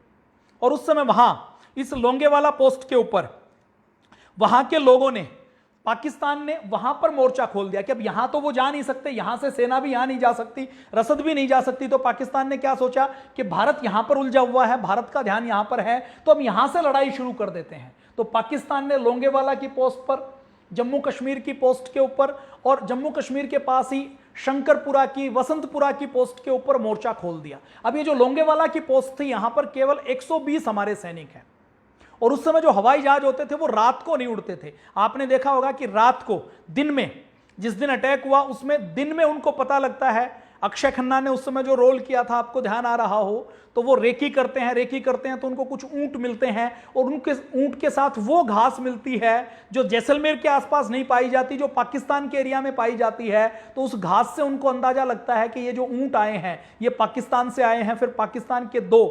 और उस समय वहां इस लोंगेवाला पोस्ट के ऊपर वहां के लोगों ने, पाकिस्तान ने वहां पर मोर्चा खोल दिया कि अब यहां तो वो जा नहीं सकते, यहां से सेना भी यहां नहीं जा सकती, रसद भी नहीं जा सकती। तो पाकिस्तान ने क्या सोचा कि भारत यहां पर उलझा हुआ है, भारत का ध्यान यहां पर है, तो हम यहां से लड़ाई शुरू कर देते हैं। तो पाकिस्तान ने लोंगेवाला की पोस्ट पर, जम्मू कश्मीर की पोस्ट के ऊपर और जम्मू कश्मीर के पास ही शंकरपुरा की, वसंतपुरा की पोस्ट के ऊपर मोर्चा खोल दिया। अब ये जो लोंगेवाला की पोस्ट थी, यहां पर केवल 120 हमारे सैनिक हैं और उस समय जो हवाई जहाज होते थे वो रात को नहीं उड़ते थे। आपने देखा होगा कि रात को, दिन में, जिस दिन अटैक हुआ उसमें दिन में उनको पता लगता है, अक्षय खन्ना ने उस समय जो रोल किया था, आपको ध्यान आ रहा हो, तो वो रेकी करते हैं तो उनको कुछ ऊंट मिलते हैं और उनके ऊंट के साथ वो घास मिलती है जो जैसलमेर के आसपास नहीं पाई जाती, जो पाकिस्तान के एरिया में पाई जाती है। तो उस घास से उनको अंदाजा लगता है कि ये जो ऊंट आए हैं ये पाकिस्तान से आए हैं। फिर पाकिस्तान के 2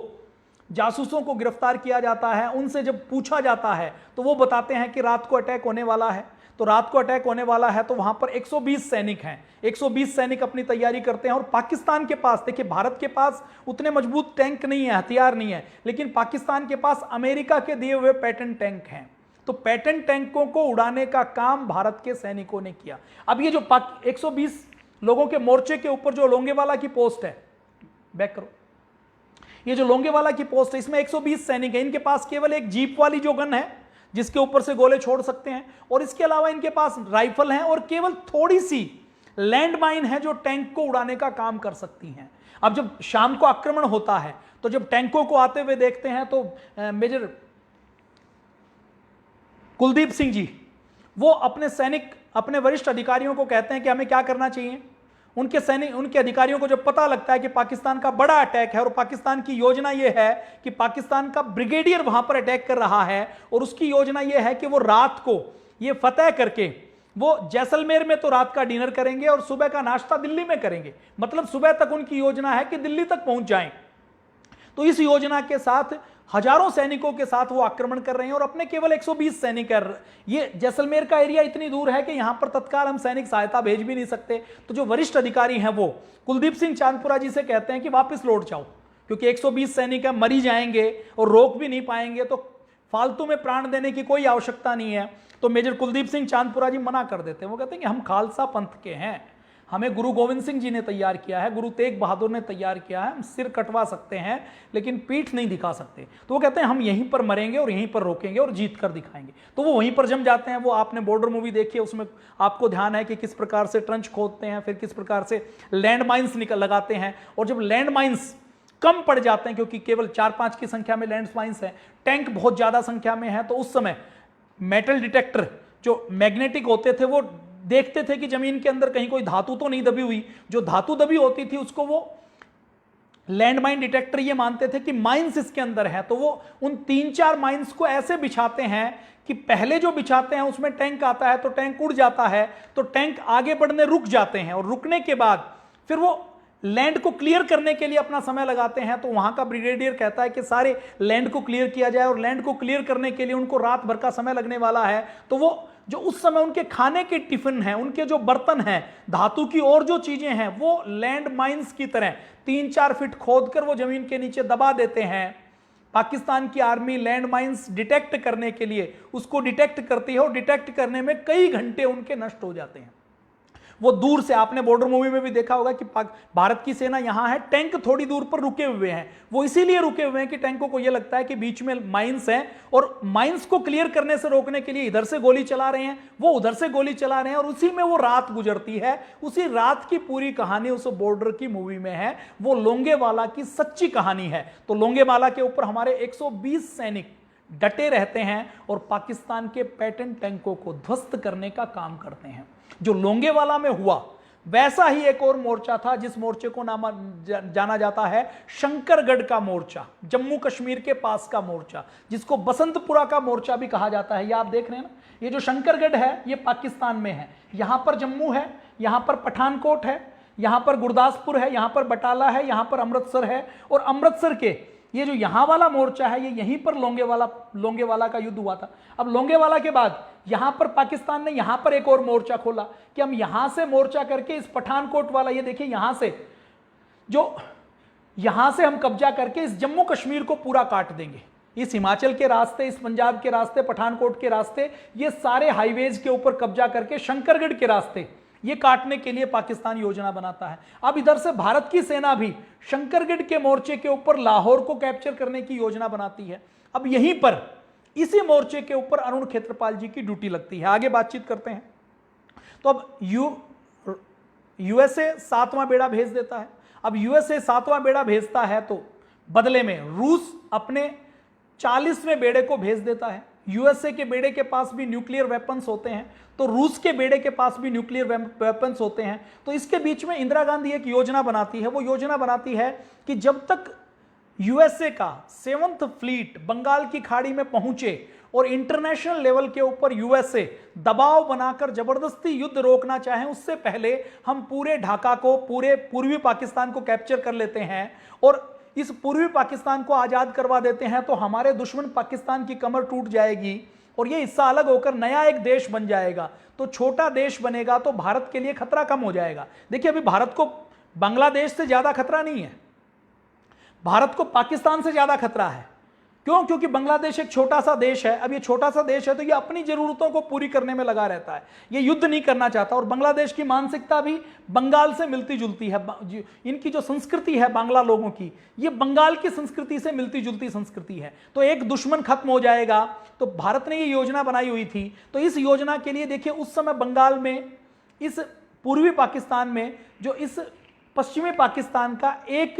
जासूसों को गिरफ्तार किया जाता है। उनसे जब पूछा जाता है तो वो बताते हैं कि रात को अटैक होने वाला है। तो रात को अटैक होने वाला है तो वहां पर 120 सैनिक हैं। 120 सैनिक अपनी तैयारी करते हैं और पाकिस्तान के पास, देखिए भारत के पास उतने मजबूत टैंक नहीं है, हथियार नहीं है, लेकिन पाकिस्तान के पास अमेरिका के दिए हुए पैटर्न टैंक हैं। तो पैटर्न टैंकों को उड़ाने का काम भारत के सैनिकों ने किया। अब ये जो 120 लोगों के मोर्चे के ऊपर जो लोंगेवाला की पोस्ट है, बैक करो, ये जो लोंगेवाला की पोस्ट है इसमें 120 सैनिक है। इनके पास केवल एक जीप वाली जो गन है जिसके ऊपर से गोले छोड़ सकते हैं, और इसके अलावा इनके पास राइफल हैं और केवल थोड़ी सी लैंड माइन है जो टैंक को उड़ाने का काम कर सकती हैं। अब जब शाम को आक्रमण होता है तो जब टैंकों को आते हुए देखते हैं तो मेजर कुलदीप सिंह जी वो अपने सैनिक, अपने वरिष्ठ अधिकारियों को कहते हैं कि हमें क्या करना चाहिए। उनके अधिकारियों को जब पता लगता है कि पाकिस्तान का बड़ा अटैक है और पाकिस्तान की योजना यह है कि पाकिस्तान का ब्रिगेडियर वहां पर अटैक कर रहा है और उसकी योजना यह है कि वो रात को ये फतेह करके वो जैसलमेर में तो रात का डिनर करेंगे और सुबह का नाश्ता दिल्ली में करेंगे, मतलब सुबह तक उनकी योजना है कि दिल्ली तक पहुंच जाएं। तो इस योजना के साथ हजारों सैनिकों के साथ वो आक्रमण कर रहे हैं और अपने केवल 120 सैनिक कर। ये जैसलमेर का एरिया इतनी दूर है कि यहां पर तत्काल हम सैनिक सहायता भेज भी नहीं सकते। तो जो वरिष्ठ अधिकारी हैं वो कुलदीप सिंह चांदपुरा जी से कहते हैं कि वापस लौट जाओ, क्योंकि 120 सैनिक है, मरी जाएंगे और रोक भी नहीं पाएंगे, तो फालतू में प्राण देने की कोई आवश्यकता नहीं है। तो मेजर कुलदीप सिंह चांदपुरा जी मना कर देते हैं। वो कहते हैं कि हम खालसा पंथ के हैं, हमें गुरु गोविंद सिंह जी ने तैयार किया है, गुरु तेग बहादुर ने तैयार किया है, हम सिर कटवा सकते हैं लेकिन पीठ नहीं दिखा सकते। तो वो कहते हैं हम यहीं पर मरेंगे और यहीं पर रोकेंगे और जीत कर दिखाएंगे। तो वो वहीं पर जम जाते हैं। वो आपने बॉर्डर मूवी देखी है, उसमें आपको ध्यान है कि किस प्रकार से ट्रंच खोदते हैं, फिर किस प्रकार से लैंड माइन्स लगाते हैं। और जब लैंड माइन्स कम पड़ जाते हैं, क्योंकि केवल 4-5 की संख्या में लैंड माइन्स हैं, टैंक बहुत ज्यादा संख्या में है, तो उस समय मेटल डिटेक्टर जो मैग्नेटिक होते थे वो देखते थे कि जमीन के अंदर कहीं कोई धातु तो नहीं दबी हुई। जो धातु दबी होती थी उसको वो लैंड माइन डिटेक्टर ये मानते थे कि माइंस इसके अंदर है। तो वो उन 3-4 माइंस को ऐसे बिछाते हैं कि पहले जो बिछाते हैं उसमें टैंक आता है तो टैंक उड़ जाता है, तो टैंक आगे बढ़ने रुक जाते हैं और रुकने के बाद फिर वो लैंड को क्लियर करने के लिए अपना समय लगाते हैं। तो वहां का ब्रिगेडियर कहता है कि सारे लैंड को क्लियर किया जाए और लैंड को क्लियर करने के लिए उनको रात भर का समय लगने वाला है। तो वो जो उस समय उनके खाने के टिफिन हैं, उनके जो बर्तन हैं, धातु की और जो चीजें हैं, वो लैंड माइंस की तरह 3-4 फीट खोदकर वो जमीन के नीचे दबा देते हैं। पाकिस्तान की आर्मी लैंड माइंस डिटेक्ट करने के लिए उसको डिटेक्ट करती है और डिटेक्ट करने में कई घंटे उनके नष्ट हो जाते हैं। वो दूर से, आपने बॉर्डर मूवी में भी देखा होगा कि भारत की सेना यहां है, टैंक थोड़ी दूर पर रुके हुए हैं। वो इसीलिए रुके हुए हैं कि टैंकों को यह लगता है कि बीच में माइंस हैं और माइंस को क्लियर करने से रोकने के लिए इधर से गोली चला रहे हैं, वो उधर से गोली चला रहे हैं और उसी में वो रात गुजरती है। उसी रात की पूरी कहानी उस बॉर्डर की मूवी में है। वो लोंगेवाला की सच्ची कहानी है। तो लोंगेवाला के ऊपर हमारे 120 सैनिक डटे रहते हैं और पाकिस्तान के पैटर्न टैंकों को ध्वस्त करने का काम करते हैं। जो लोंगेवाला में हुआ वैसा ही एक और मोर्चा था जिस मोर्चे को जाना जाता है शंकरगढ़ का मोर्चा, जम्मू कश्मीर के पास का मोर्चा, जिसको बसंतपुरा का मोर्चा भी कहा जाता है। ये आप देख रहे हैं ना, ये जो शंकरगढ़ है ये पाकिस्तान में है। यहां पर जम्मू है, यहां पर पठानकोट है, यहां पर गुरदासपुर है, यहां पर बटाला है, यहां पर अमृतसर है। और अमृतसर के ये जो यहां वाला मोर्चा है ये यहीं पर लोंगेवाला का युद्ध हुआ था। अब लोंगेवाला के बाद यहां पर पाकिस्तान ने यहां पर एक और मोर्चा खोला कि हम यहां से मोर्चा करके इस पठानकोट वाला, ये देखिए यहां से हम कब्जा करके इस जम्मू कश्मीर को पूरा काट देंगे। इस हिमाचल के रास्ते, इस पंजाब के रास्ते, पठानकोट के रास्ते, ये सारे हाईवेज के ऊपर कब्जा करके शंकरगढ़ के रास्ते ये काटने के लिए पाकिस्तान योजना बनाता है। अब इधर से भारत की सेना भी शंकरगढ़ के मोर्चे के ऊपर लाहौर को कैप्चर करने की योजना बनाती है। अब यहीं पर इसी मोर्चे के ऊपर अरुण खेत्रपाल जी की ड्यूटी लगती है। आगे बातचीत करते हैं। तो अब यूएसए 7वां बेड़ा भेज देता है। अब यूएसए 7वां बेड़ा भेजता है तो बदले में रूस अपने 40वें बेड़े को भेज देता है। यूएसए के बेड़े के पास भी न्यूक्लियर वेपन्स होते हैं, तो रूस के बेड़े के पास भी न्यूक्लियर वेपन्स होते हैं। तो इसके बीच में इंदिरा गांधी एक योजना बनाती है। वो योजना बनाती है कि जब तक यूएसए का 7th फ्लीट बंगाल की खाड़ी में पहुंचे और इंटरनेशनल लेवल के ऊपर यूएसए दबाव बनाकर जबरदस्ती युद्ध रोकना चाहे, उससे पहले हम पूरे ढाका को, पूरे पूर्वी पाकिस्तान को कैप्चर कर लेते हैं और इस पूर्वी पाकिस्तान को आजाद करवा देते हैं, तो हमारे दुश्मन पाकिस्तान की कमर टूट जाएगी और ये हिस्सा अलग होकर नया एक देश बन जाएगा। तो छोटा देश बनेगा तो भारत के लिए खतरा कम हो जाएगा। देखिए, अभी भारत को बांग्लादेश से ज्यादा खतरा नहीं है, भारत को पाकिस्तान से ज्यादा खतरा है। क्यों? क्योंकि बांग्लादेश एक छोटा सा देश है। अब ये छोटा सा देश है तो ये अपनी जरूरतों को पूरी करने में लगा रहता है, ये युद्ध नहीं करना चाहता। और बांग्लादेश की मानसिकता भी बंगाल से मिलती जुलती है। इनकी जो संस्कृति है बांग्ला लोगों की, ये बंगाल की संस्कृति से मिलती जुलती संस्कृति है। तो एक दुश्मन खत्म हो जाएगा। तो भारत ने ये योजना बनाई हुई थी। तो इस योजना के लिए देखिए, उस समय बंगाल में, इस पूर्वी पाकिस्तान में, जो इस पश्चिमी पाकिस्तान का एक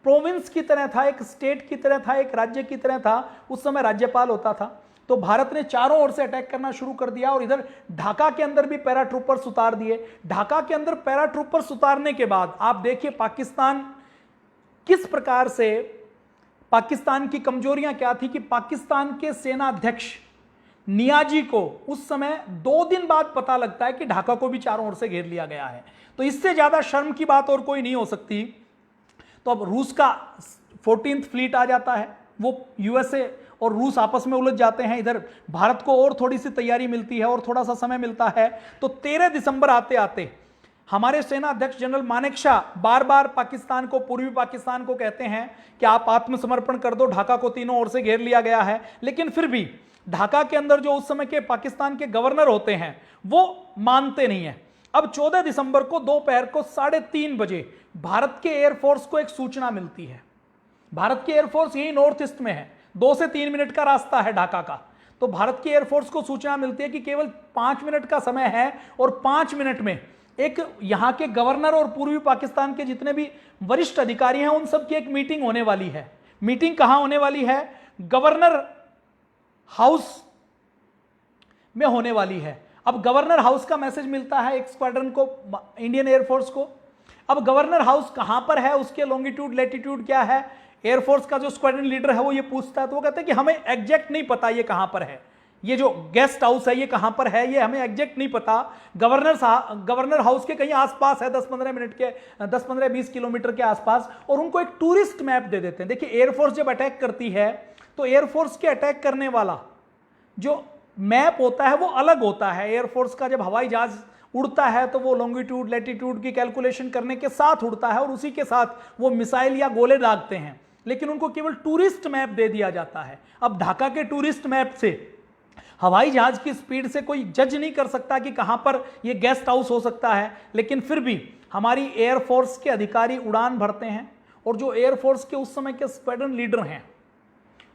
प्रोविंस की तरह था, एक स्टेट की तरह था, एक राज्य की तरह था, उस समय राज्यपाल होता था। तो भारत ने चारों ओर से अटैक करना शुरू कर दिया और इधर ढाका के अंदर भी पैराट्रूपर्स उतार दिए। ढाका के अंदर पैराट्रूपर्स उतारने के बाद आप देखिए पाकिस्तान किस प्रकार से, पाकिस्तान की कमजोरियां क्या थी कि पाकिस्तान के सेना अध्यक्ष नियाजी को उस समय 2 दिन बाद पता लगता है कि ढाका को भी चारों ओर से घेर लिया गया है। तो इससे ज्यादा शर्म की बात और कोई नहीं हो सकती। तो अब रूस का 14th फ्लीट आ जाता है, वो यूएसए और रूस आपस में उलझ जाते हैं। इधर भारत को और थोड़ी सी तैयारी मिलती है और थोड़ा सा समय मिलता है। तो 13 दिसंबर आते आते हमारे सेना अध्यक्ष जनरल मानेकशॉ बार बार पाकिस्तान को, पूर्वी पाकिस्तान को कहते हैं कि आप आत्मसमर्पण कर दो, ढाका को तीनों ओर से घेर लिया गया है। लेकिन फिर भी ढाका के अंदर जो उस समय के पाकिस्तान के गवर्नर होते हैं वो मानते नहीं है। अब 14 दिसंबर को दोपहर को 3:30 बजे भारत के एयरफोर्स को एक सूचना मिलती है। भारत की एयरफोर्स यही नॉर्थ ईस्ट में है, 2 से 3 मिनट का रास्ता है ढाका का। तो भारत की एयरफोर्स को सूचना मिलती है कि केवल 5 मिनट का समय है और 5 मिनट में एक यहां के गवर्नर और पूर्वी पाकिस्तान के जितने भी वरिष्ठ अधिकारी हैं उन सब की एक मीटिंग होने वाली है। मीटिंग कहां होने वाली है? गवर्नर हाउस में होने वाली है। अब गवर्नर हाउस का मैसेज मिलता है एक स्क्वाड्रन को, इंडियन एयरफोर्स को। अब गवर्नर हाउस कहां पर है, उसके लॉन्गिट्यूड लैटिट्यूड क्या है, एयरफोर्स का जो स्क्वाड्रन लीडर है वो ये पूछता है। तो वो कहते हैं कि हमें एग्जैक्ट नहीं पता ये कहां पर है, ये जो गेस्ट हाउस है ये कहां पर है, ये हमें एग्जैक्ट नहीं पता। गवर्नर हाउस के कहीं आसपास है, 10-15 मिनट के, 10-15-20 किलोमीटर के आसपास। और उनको एक टूरिस्ट मैप दे देते हैं। देखिए, एयरफोर्स जब अटैक करती है तो एयरफोर्स के अटैक करने वाला जो मैप होता है वो अलग होता है। एयरफोर्स का जब हवाई जहाज उड़ता है तो वो लॉन्गिट्यूड लैटिट्यूड की कैलकुलेशन करने के साथ उड़ता है और उसी के साथ वो मिसाइल या गोले दागते हैं। लेकिन उनको केवल टूरिस्ट मैप दे दिया जाता है। अब ढाका के टूरिस्ट मैप से हवाई जहाज की स्पीड से कोई जज नहीं कर सकता कि कहां पर ये गेस्ट हाउस हो सकता है। लेकिन फिर भी हमारी एयरफोर्स के अधिकारी उड़ान भरते हैं और जो एयरफोर्स के उस समय के स्क्वाड्रन लीडर हैं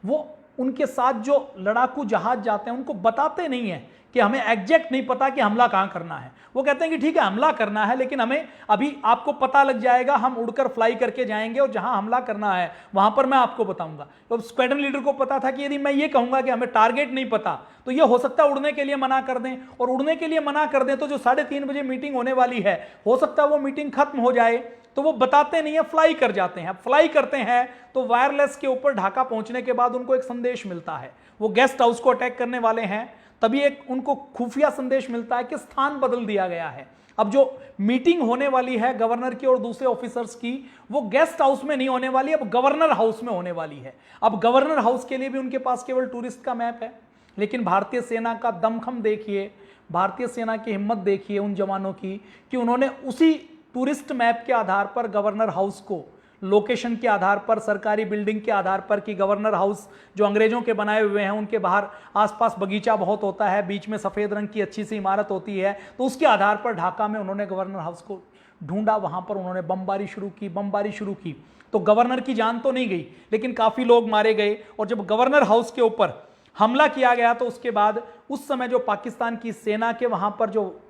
वो उनके साथ जो लड़ाकू जहाज जाते हैं उनको बताते नहीं है कि हमें एग्जैक्ट नहीं पता कि हमला कहां करना है। वो कहते हैं कि ठीक है हमला करना है, लेकिन हमें अभी आपको पता लग जाएगा, हम उड़कर फ्लाई करके जाएंगे और जहां हमला करना है वहां पर मैं आपको बताऊंगा। तो स्क्वाड्रन लीडर को पता था कि यदि मैं ये कहूंगा कि हमें टारगेट नहीं पता तो ये हो सकता है उड़ने के लिए मना कर दें, और उड़ने के लिए मना कर दें तो जो 3:30 बजे मीटिंग होने वाली है हो सकता है वो मीटिंग खत्म हो जाए। तो वो बताते नहीं है, फ्लाई कर जाते हैं। फ्लाई करते हैं तो वायरलेस के ऊपर ढाका पहुंचने के बाद उनको एक संदेश मिलता है। वो गेस्ट हाउस को अटैक करने वाले हैं, तभी एक उनको खुफिया संदेश मिलता है कि स्थान बदल दिया गया है। अब जो मीटिंग होने वाली है गवर्नर की और दूसरे ऑफिसर्स की, वो गेस्ट हाउस में नहीं होने वाली, अब गवर्नर हाउस में होने वाली है। अब गवर्नर हाउस के लिए भी उनके पास केवल टूरिस्ट का मैप है। लेकिन भारतीय सेना का दमखम देखिए, भारतीय सेना की हिम्मत देखिए उन जवानों की कि उन्होंने उसी टूरिस्ट मैप के आधार पर गवर्नर हाउस को, लोकेशन के आधार पर, सरकारी बिल्डिंग के आधार पर कि गवर्नर हाउस जो अंग्रेजों के बनाए हुए हैं उनके बाहर आसपास बगीचा बहुत होता है, बीच में सफेद रंग की अच्छी सी इमारत होती है, तो उसके आधार पर ढाका में उन्होंने गवर्नर हाउस को ढूंढा। वहां पर उन्होंने बमबारी शुरू की। तो गवर्नर की जान तो नहीं गई, लेकिन काफी लोग मारे गए। और जब गवर्नर हाउस के ऊपर हमला किया गया तो उसके बाद उस समय जो पाकिस्तान की सेना के वहां पर जो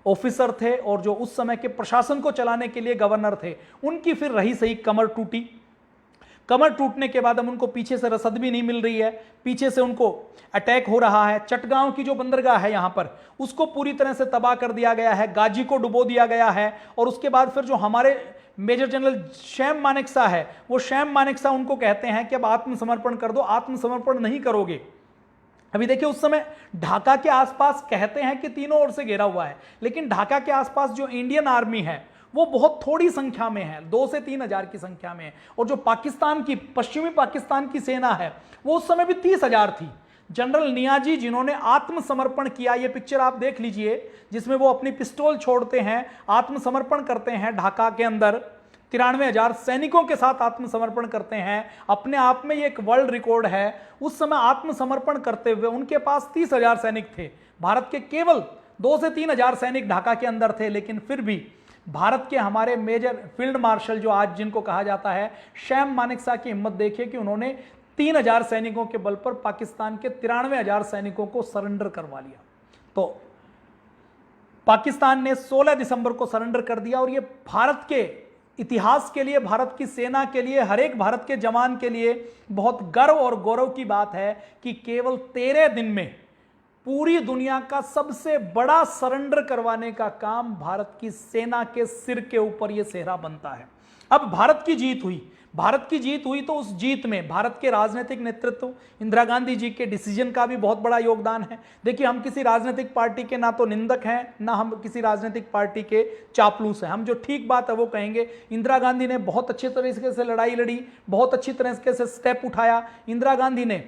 ऑफिसर थे और जो उस समय के प्रशासन को चलाने के लिए गवर्नर थे, उनकी फिर रही सही कमर टूटी। कमर टूटने के बाद अब उनको पीछे से रसद भी नहीं मिल रही है, पीछे से उनको अटैक हो रहा है। चटगांव की जो बंदरगाह है यहां पर, उसको पूरी तरह से तबाह कर दिया गया है, गाजी को डुबो दिया गया है। और उसके बाद फिर जो हमारे मेजर जनरल शैम मानेकशॉ है, वो शैम मानेकशॉ उनको कहते हैं कि अब आत्मसमर्पण कर दो। आत्मसमर्पण नहीं करोगे, अभी देखिए उस समय ढाका के आसपास कहते हैं कि तीनों ओर से घेरा हुआ है, लेकिन ढाका के आसपास जो इंडियन आर्मी है वो बहुत थोड़ी संख्या में है, 2 से 3 हजार की संख्या में है। और जो पाकिस्तान की, पश्चिमी पाकिस्तान की सेना है, वो उस समय भी 30,000 थी। जनरल नियाजी जिन्होंने आत्मसमर्पण किया, ये पिक्चर आप देख लीजिए जिसमें वो अपनी पिस्तौल छोड़ते हैं, आत्मसमर्पण करते हैं ढाका के अंदर, 93,000 सैनिकों के साथ आत्मसमर्पण करते हैं। अपने आप में ये एक वर्ल्ड रिकॉर्ड है। उस समय आत्मसमर्पण करते हुए उनके पास 30,000 सैनिक थे। भारत के केवल 2 से 3 हजार सैनिक ढाका के अंदर थे, लेकिन फिर भी भारत के हमारे मेजर फील्ड मार्शल जो आज जिनको कहा जाता है शैम मानेकशॉ की हिम्मत देखिए कि उन्होंने 3,000 सैनिकों के बल पर पाकिस्तान के 93,000 सैनिकों को सरेंडर करवा लिया। तो पाकिस्तान ने 16 दिसंबर को सरेंडर कर दिया। और ये भारत के इतिहास के लिए, भारत की सेना के लिए, हर एक भारत के जवान के लिए बहुत गर्व और गौरव की बात है कि केवल 13 दिन में पूरी दुनिया का सबसे बड़ा सरेंडर करवाने का काम भारत की सेना के सिर के ऊपर यह सेहरा बनता है। अब भारत की जीत हुई तो उस जीत में भारत के राजनीतिक नेतृत्व, इंदिरा गांधी जी के डिसीजन का भी बहुत बड़ा योगदान है। देखिए, हम किसी राजनीतिक पार्टी के ना तो निंदक हैं, ना हम किसी राजनीतिक पार्टी के चापलूस हैं। हम जो ठीक बात है वो कहेंगे। इंदिरा गांधी ने बहुत अच्छे तरीके से लड़ाई लड़ी, बहुत अच्छी तरीके से स्टेप उठाया। इंदिरा गांधी ने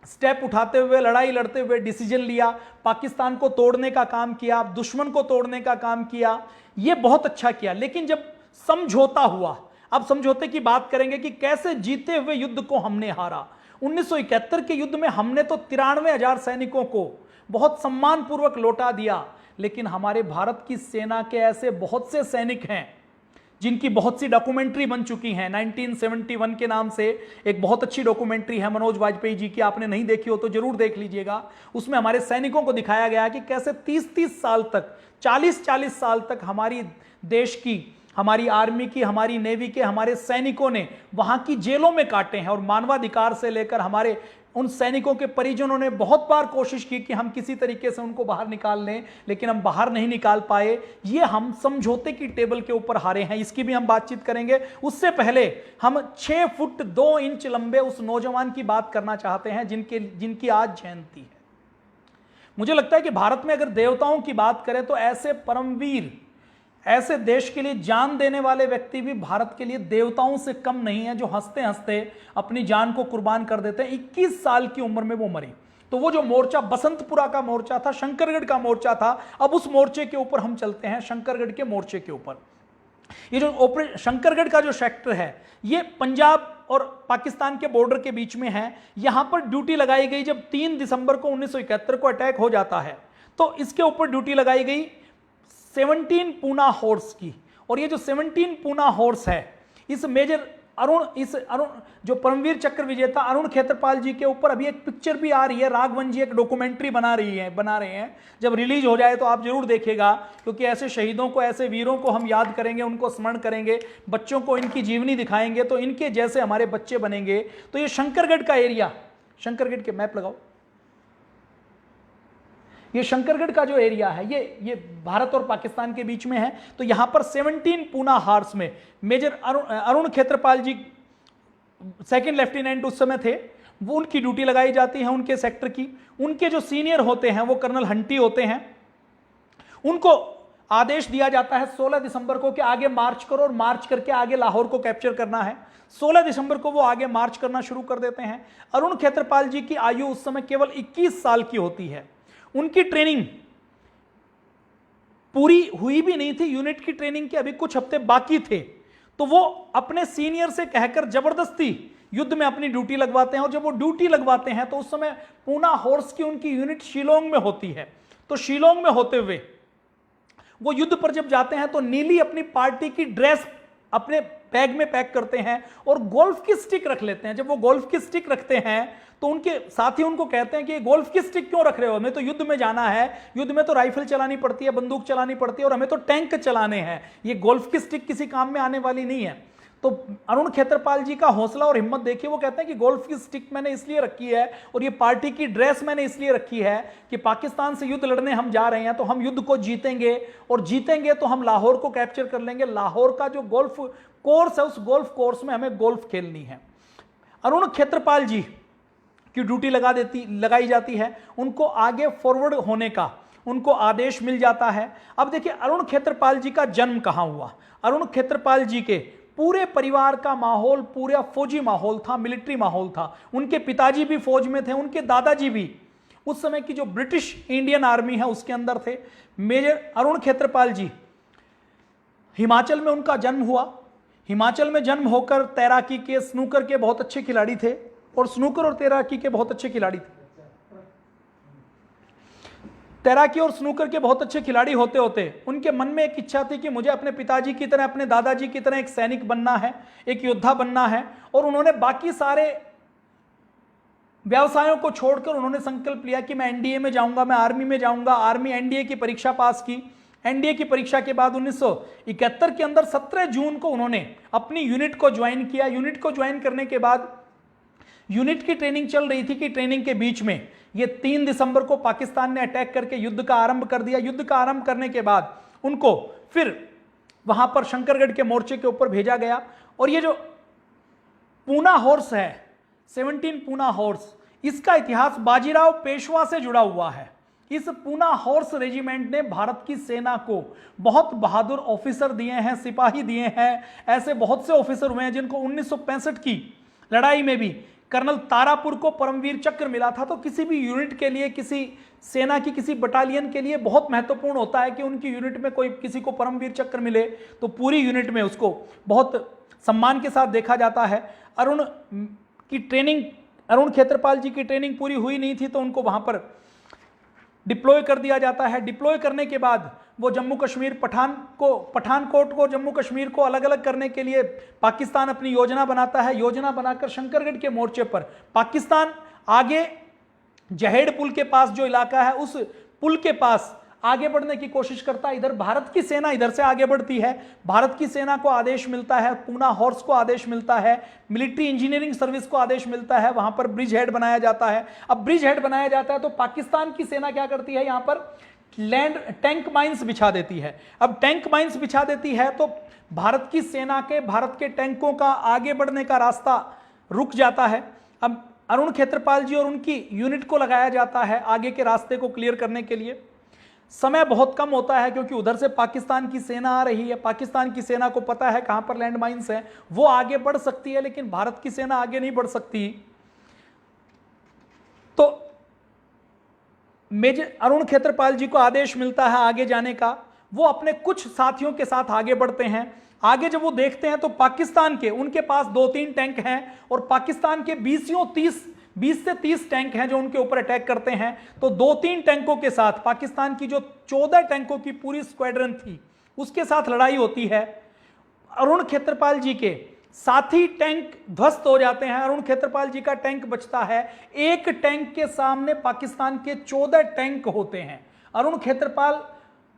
स्टेप उठाते हुए, लड़ाई लड़ते हुए डिसीजन लिया, पाकिस्तान को तोड़ने का काम किया, दुश्मन को तोड़ने का काम किया, ये बहुत अच्छा किया। लेकिन जब समझौता हुआ, अब समझौते की बात करेंगे कि कैसे जीते हुए युद्ध को हमने हारा। 1971 के युद्ध में हमने तो 93,000 सैनिकों को बहुत सम्मानपूर्वक लौटा दिया, लेकिन हमारे भारत की सेना के ऐसे बहुत से सैनिक हैं जिनकी बहुत सी डॉक्यूमेंट्री बन चुकी हैं। 1971 के नाम से एक बहुत अच्छी डॉक्यूमेंट्री है मनोज वाजपेयी जी की, आपने नहीं देखी हो तो जरूर देख लीजिएगा। उसमें हमारे सैनिकों को दिखाया गया कि कैसे 30-30 साल तक, 40-40 साल तक हमारी देश की, हमारी आर्मी की, हमारी नेवी के, हमारे सैनिकों ने वहां की जेलों में काटे हैं। और मानवाधिकार से लेकर हमारे उन सैनिकों के परिजनों ने बहुत बार कोशिश की कि हम किसी तरीके से उनको बाहर निकाल लें, लेकिन हम बाहर नहीं निकाल पाए। ये हम समझौते की टेबल के ऊपर हारे हैं, इसकी भी हम बातचीत करेंगे। उससे पहले हम 6 फुट 2 इंच लंबे उस नौजवान की बात करना चाहते हैं जिनकी आज जयंती है। मुझे लगता है कि भारत में अगर देवताओं की बात करें तो ऐसे परमवीर, ऐसे देश के लिए जान देने वाले व्यक्ति भी भारत के लिए देवताओं से कम नहीं है, जो हंसते हंसते अपनी जान को कुर्बान कर देते हैं। 21 साल की उम्र में वो मरे। तो वो जो मोर्चा बसंतपुरा का मोर्चा था, शंकरगढ़ का मोर्चा था, अब उस मोर्चे के ऊपर हम चलते हैं, शंकरगढ़ के मोर्चे के ऊपर। ये जो शंकरगढ़ का जो सेक्टर है, ये पंजाब और पाकिस्तान के बॉर्डर के बीच में है। यहां पर ड्यूटी लगाई गई जब 3 दिसंबर को 1971 को अटैक हो जाता है, तो इसके ऊपर ड्यूटी लगाई गई 17 पूना हॉर्स की। और ये जो 17 पूना हॉर्स है, इस मेजर अरुण जो परमवीर चक्र विजेता अरुण खेत्रपाल जी के ऊपर अभी एक पिक्चर भी आ रही है। राघवन जी एक डॉक्यूमेंट्री बना रहे हैं। जब रिलीज हो जाए तो आप जरूर देखिएगा, क्योंकि ऐसे शहीदों को, ऐसे वीरों को हम याद करेंगे, उनको स्मरण करेंगे, बच्चों को इनकी जीवनी दिखाएंगे तो इनके जैसे हमारे बच्चे बनेंगे। तो ये शंकरगढ़ का एरिया, शंकरगढ़ के मैप लगाओ, ये शंकरगढ़ का जो एरिया है ये भारत और पाकिस्तान के बीच में है। तो यहां पर 17 पूना हार्स में मेजर अरुण खेत्रपाल जी सेकंड लेफ्टिनेंट उस समय थे, वो उनकी ड्यूटी लगाई जाती है उनके सेक्टर की। उनके जो सीनियर होते हैं वो कर्नल हंटी होते हैं। उनको आदेश दिया जाता है 16 दिसंबर को कि आगे मार्च करो, और मार्च करके आगे लाहौर को कैप्चर करना है। 16 दिसंबर को वो आगे मार्च करना शुरू कर देते हैं। अरुण खेत्रपाल जी की आयु उस समय केवल 21 साल की होती है। उनकी ट्रेनिंग पूरी हुई भी नहीं थी, यूनिट की ट्रेनिंग के अभी कुछ हफ्ते बाकी थे। तो वो अपने सीनियर से कहकर जबरदस्ती युद्ध में अपनी ड्यूटी लगवाते हैं। और जब वो ड्यूटी लगवाते हैं तो उस समय पूना हॉर्स की उनकी यूनिट शिलोंग में होती है। तो शिलोंग में होते हुए वो युद्ध पर जब जाते हैं तो नीली अपनी पार्टी की ड्रेस अपने बैग में पैक करते हैं और गोल्फ की स्टिक रख लेते हैं। जब वो गोल्फ की स्टिक रखते हैं तो उनके साथी उनको कहते हैं कि गोल्फ की स्टिक क्यों रख रहे हो, हमें तो युद्ध में जाना है, युद्ध में तो राइफल चलानी पड़ती है, बंदूक चलानी पड़ती है, और हमें तो टैंक चलाने हैं, ये गोल्फ की स्टिक किसी काम में आने वाली नहीं है। तो अरुण खेत्रपाल जी का हौसला और हिम्मत देखिए, वो कहते हैं कि गोल्फ की स्टिक मैंने इसलिए रखी है और ये पार्टी की ड्रेस मैंने इसलिए रखी है कि पाकिस्तान से युद्ध लड़ने हम जा रहे हैं तो हम युद्ध को जीतेंगे, और जीतेंगे तो हम लाहौर को कैप्चर कर लेंगे। लाहौर का जो गोल्फ कोर्स है, उस गोल्फ कोर्स में हमें गोल्फ खेलनी है। अरुण खेत्रपाल जी की ड्यूटी लगाई जाती है, उनको आगे फॉरवर्ड होने का उनको आदेश मिल जाता है। अब देखिए अरुण खेत्रपाल जी का जन्म कहां हुआ। अरुण खेत्रपाल जी के पूरे परिवार का माहौल पूरा फौजी माहौल था, मिलिट्री माहौल था। उनके पिताजी भी फौज में थे, उनके दादाजी भी उस समय की जो ब्रिटिश इंडियन आर्मी है उसके अंदर थे। मेजर अरुण खेत्रपाल जी, हिमाचल में उनका जन्म हुआ। हिमाचल में जन्म होकर तैराकी के, स्नूकर के बहुत अच्छे खिलाड़ी थे, और स्नूकर और तैराकी के बहुत अच्छे खिलाड़ी थे। तैराकी और स्नूकर के बहुत अच्छे खिलाड़ी होते होते उनके मन में एक इच्छा थी कि मुझे अपने पिताजी की तरह, अपने दादाजी की तरह एक सैनिक बनना है, एक योद्धा बनना है। और उन्होंने बाकी सारे व्यवसायों को छोड़कर उन्होंने संकल्प लिया कि मैं एनडीए में जाऊंगा, मैं आर्मी में जाऊंगा। आर्मी एनडीए की परीक्षा पास की। एनडीए की परीक्षा के बाद 1971 के अंदर 17 जून को उन्होंने अपनी यूनिट को ज्वाइन किया। यूनिट को ज्वाइन करने के बाद यूनिट की ट्रेनिंग चल रही थी कि ट्रेनिंग के बीच में ये 3 दिसंबर को पाकिस्तान ने अटैक करके युद्ध का आरंभ कर दिया। युद्ध का आरंभ करने के बाद उनको फिर वहां पर शंकरगढ़ के मोर्चे के ऊपर भेजा गया। और ये जो पूना हॉर्स है, 17 पूना हॉर्स, इसका इतिहास बाजीराव पेशवा से जुड़ा हुआ है। इस पूना हॉर्स रेजिमेंट ने भारत की सेना को बहुत बहादुर ऑफिसर दिए हैं, सिपाही दिए हैं। ऐसे बहुत से ऑफिसर हुए हैं जिनको 1965 की लड़ाई में भी कर्नल तारापुर को परमवीर चक्र मिला था। तो किसी भी यूनिट के लिए, किसी सेना की किसी बटालियन के लिए बहुत महत्वपूर्ण होता है कि उनकी यूनिट में कोई किसी को परमवीर चक्र मिले, तो पूरी यूनिट में उसको बहुत सम्मान के साथ देखा जाता है। अरुण खेत्रपाल जी की ट्रेनिंग पूरी हुई नहीं थी, तो उनको वहां पर डिप्लॉय कर दिया जाता है। डिप्लॉय करने के बाद वो जम्मू कश्मीर, पठानकोट को, जम्मू कश्मीर को अलग अलग करने के लिए पाकिस्तान अपनी योजना बनाता है। योजना बनाकर शंकरगढ़ के मोर्चे पर पाकिस्तान आगे जहेड़ पुल के पास जो इलाका है, उस पुल के पास आगे बढ़ने की कोशिश करता है। इधर भारत की सेना इधर से आगे बढ़ती है। भारत की सेना को आदेश मिलता है, पूना हॉर्स को आदेश मिलता है, मिलिट्री इंजीनियरिंग सर्विस को आदेश मिलता है, वहां पर ब्रिज हेड बनाया जाता है। अब ब्रिज हेड बनाया जाता है तो पाकिस्तान की सेना क्या करती है, यहां पर लैंड टैंक माइंस बिछा देती है। अब टैंक माइंस बिछा देती है तो भारत की सेना के, भारत के टैंकों का आगे बढ़ने का रास्ता रुक जाता है। अब अरुण खेत्रपाल जी और उनकी यूनिट को लगाया जाता है आगे के रास्ते को क्लियर करने के लिए। समय बहुत कम होता है क्योंकि उधर से पाकिस्तान की सेना आ रही है। पाकिस्तान की सेना को पता है कहां पर लैंड माइंस है, वो आगे बढ़ सकती है, लेकिन भारत की सेना आगे नहीं बढ़ सकती। तो मेजर अरुण खेत्रपाल जी को आदेश मिलता है आगे जाने का। वो अपने कुछ साथियों के साथ आगे बढ़ते हैं। आगे जब वो देखते हैं तो पाकिस्तान के, उनके पास 2-3 टैंक हैं और पाकिस्तान के 20 से 30 टैंक हैं जो उनके ऊपर अटैक करते हैं। तो 2-3 टैंकों के साथ पाकिस्तान की जो 14 टैंकों की पूरी स्क्वाड्रन थी उसके साथ लड़ाई होती है। अरुण खेत्रपाल जी के साथी टैंक ध्वस्त हो जाते हैं, अरुण खेत्रपाल जी का टैंक बचता है। एक टैंक के सामने पाकिस्तान के 14 टैंक होते हैं। अरुण खेत्रपाल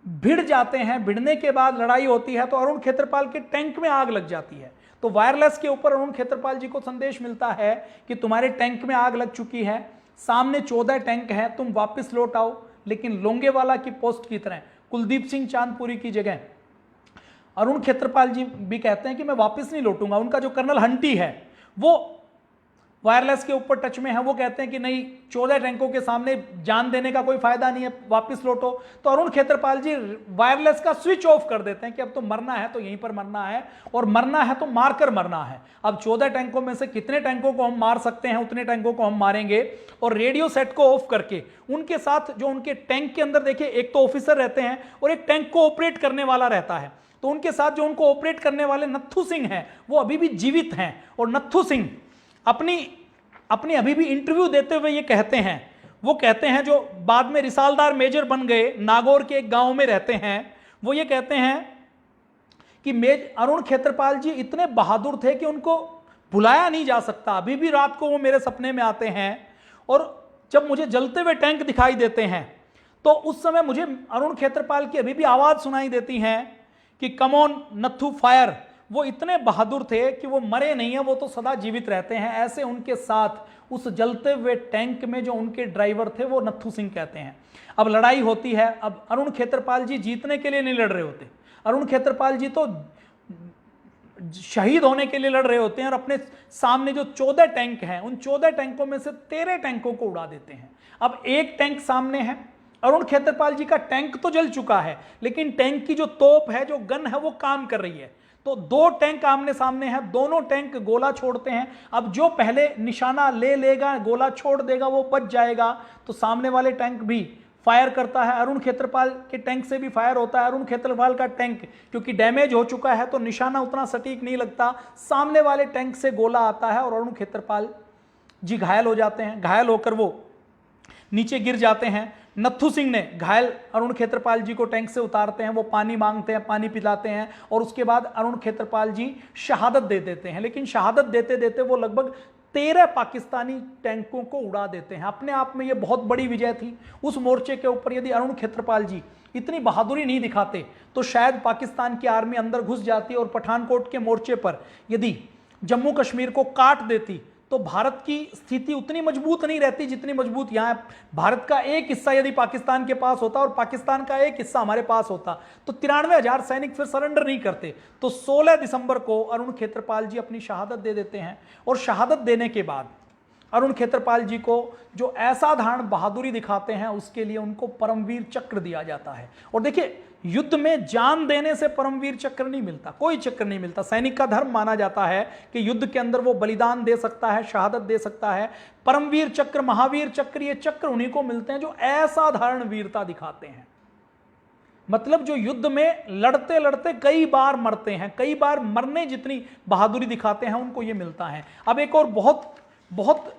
भिड़ जाते हैं। भिड़ने के बाद लड़ाई होती है तो अरुण खेत्रपाल के टैंक में आग लग जाती है। तो वायरलेस के ऊपर अरुण खेत्रपाल जी को संदेश मिलता है कि तुम्हारे टैंक में आग लग चुकी है, सामने 14 टैंक हैं, तुम वापस लौट आओ। लेकिन लोंगेवाला की पोस्ट की तरह कुलदीप सिंह चांदपुरी की जगह अरुण खेत्रपाल जी भी कहते हैं कि मैं वापस नहीं लौटूंगा। उनका जो कर्नल हंटी है वो वायरलेस के ऊपर टच में है, वो कहते हैं कि नहीं, 14 टैंकों के सामने जान देने का कोई फायदा नहीं है, वापस लौटो। तो अरुण खेत्रपाल जी वायरलेस का स्विच ऑफ कर देते हैं कि अब तो मरना है तो यहीं पर मरना है, और मरना है तो मारकर मरना है। अब 14 टैंकों में से कितने टैंकों को हम मार सकते हैं उतने टैंकों को हम मारेंगे। और रेडियो सेट को ऑफ करके उनके साथ जो उनके टैंक के अंदर, देखिए एक तो ऑफिसर रहते हैं और एक टैंक को ऑपरेट करने वाला रहता है। तो उनके साथ जो उनको ऑपरेट करने वाले नत्थू सिंह हैं वो अभी भी जीवित हैं। और नत्थू सिंह अपनी अभी भी इंटरव्यू देते हुए ये कहते हैं, वो कहते हैं, जो बाद में रिसालदार मेजर बन गए, नागौर के एक गांव में रहते हैं, वो ये कहते हैं कि अरुण खेत्रपाल जी इतने बहादुर थे कि उनको भुलाया नहीं जा सकता। अभी भी रात को वो मेरे सपने में आते हैं और जब मुझे जलते हुए टैंक दिखाई देते हैं तो उस समय मुझे अरुण खेत्रपाल की अभी भी आवाज सुनाई देती है कि कम ऑन नत्थू फायर। वो इतने बहादुर थे कि वो मरे नहीं है, वो तो सदा जीवित रहते हैं। ऐसे उनके साथ उस जलते हुए टैंक में जो उनके ड्राइवर थे वो नत्थू सिंह कहते हैं। अब लड़ाई होती है। अब अरुण खेत्रपाल जी जीतने के लिए नहीं लड़ रहे होते, अरुण खेत्रपाल जी तो शहीद होने के लिए लड़ रहे होते हैं और अपने सामने जो 14 टैंक हैं उन 14 टैंकों में से 13 टैंकों को उड़ा देते हैं। अब एक टैंक सामने है, अरुण खेत्रपाल जी का टैंक तो जल चुका है लेकिन टैंक की जो तोप है, जो गन है, वो काम कर रही है। तो 2 टैंक आमने सामने हैं, दोनों टैंक गोला छोड़ते हैं। अब जो पहले निशाना ले लेगा, गोला छोड़ देगा, वो बच जाएगा। तो सामने वाले टैंक भी फायर करता है, अरुण खेत्रपाल के टैंक से भी फायर होता है। अरुण खेत्रपाल का टैंक क्योंकि डैमेज हो चुका है तो निशाना उतना सटीक नहीं लगता, सामने वाले टैंक से गोला आता है और अरुण खेत्रपाल जी घायल हो जाते हैं। घायल होकर वो नीचे गिर जाते हैं। नत्थू सिंह ने घायल अरुण खेत्रपाल जी को टैंक से उतारते हैं, वो पानी मांगते हैं, पानी पिलाते हैं और उसके बाद अरुण खेत्रपाल जी शहादत दे देते हैं। लेकिन शहादत देते देते वो लगभग 13 पाकिस्तानी टैंकों को उड़ा देते हैं। अपने आप में ये बहुत बड़ी विजय थी। उस मोर्चे के ऊपर यदि अरुण खेत्रपाल जी इतनी बहादुरी नहीं दिखाते तो शायद पाकिस्तान की आर्मी अंदर घुस जाती और पठानकोट के मोर्चे पर यदि जम्मू कश्मीर को काट देती तो भारत की स्थिति उतनी मजबूत नहीं रहती जितनी मजबूत यहाँ। भारत का एक हिस्सा यदि पाकिस्तान के पास होता और पाकिस्तान का एक हिस्सा हमारे पास होता तो 93,000 सैनिक फिर सरेंडर नहीं करते। तो 16 दिसंबर को अरुण खेत्रपाल जी अपनी शहादत दे देते हैं और शहादत देने के बाद अरुण खेत्रपाल जी को जो असाधारण बहादुरी दिखाते हैं उसके लिए उनको परमवीर चक्र दिया जाता है। और देखिए, युद्ध में जान देने से परमवीर चक्र नहीं मिलता, कोई चक्र नहीं मिलता। सैनिक का धर्म माना जाता है कि युद्ध के अंदर वो बलिदान दे सकता है, शहादत दे सकता है। परमवीर चक्र, महावीर चक्र, ये चक्र उन्हीं को मिलते हैं जो असाधारण वीरता दिखाते हैं। मतलब जो युद्ध में लड़ते लड़ते कई बार मरते हैं, कई बार मरने जितनी बहादुरी दिखाते हैं, उनको ये मिलता है। अब एक और बहुत बहुत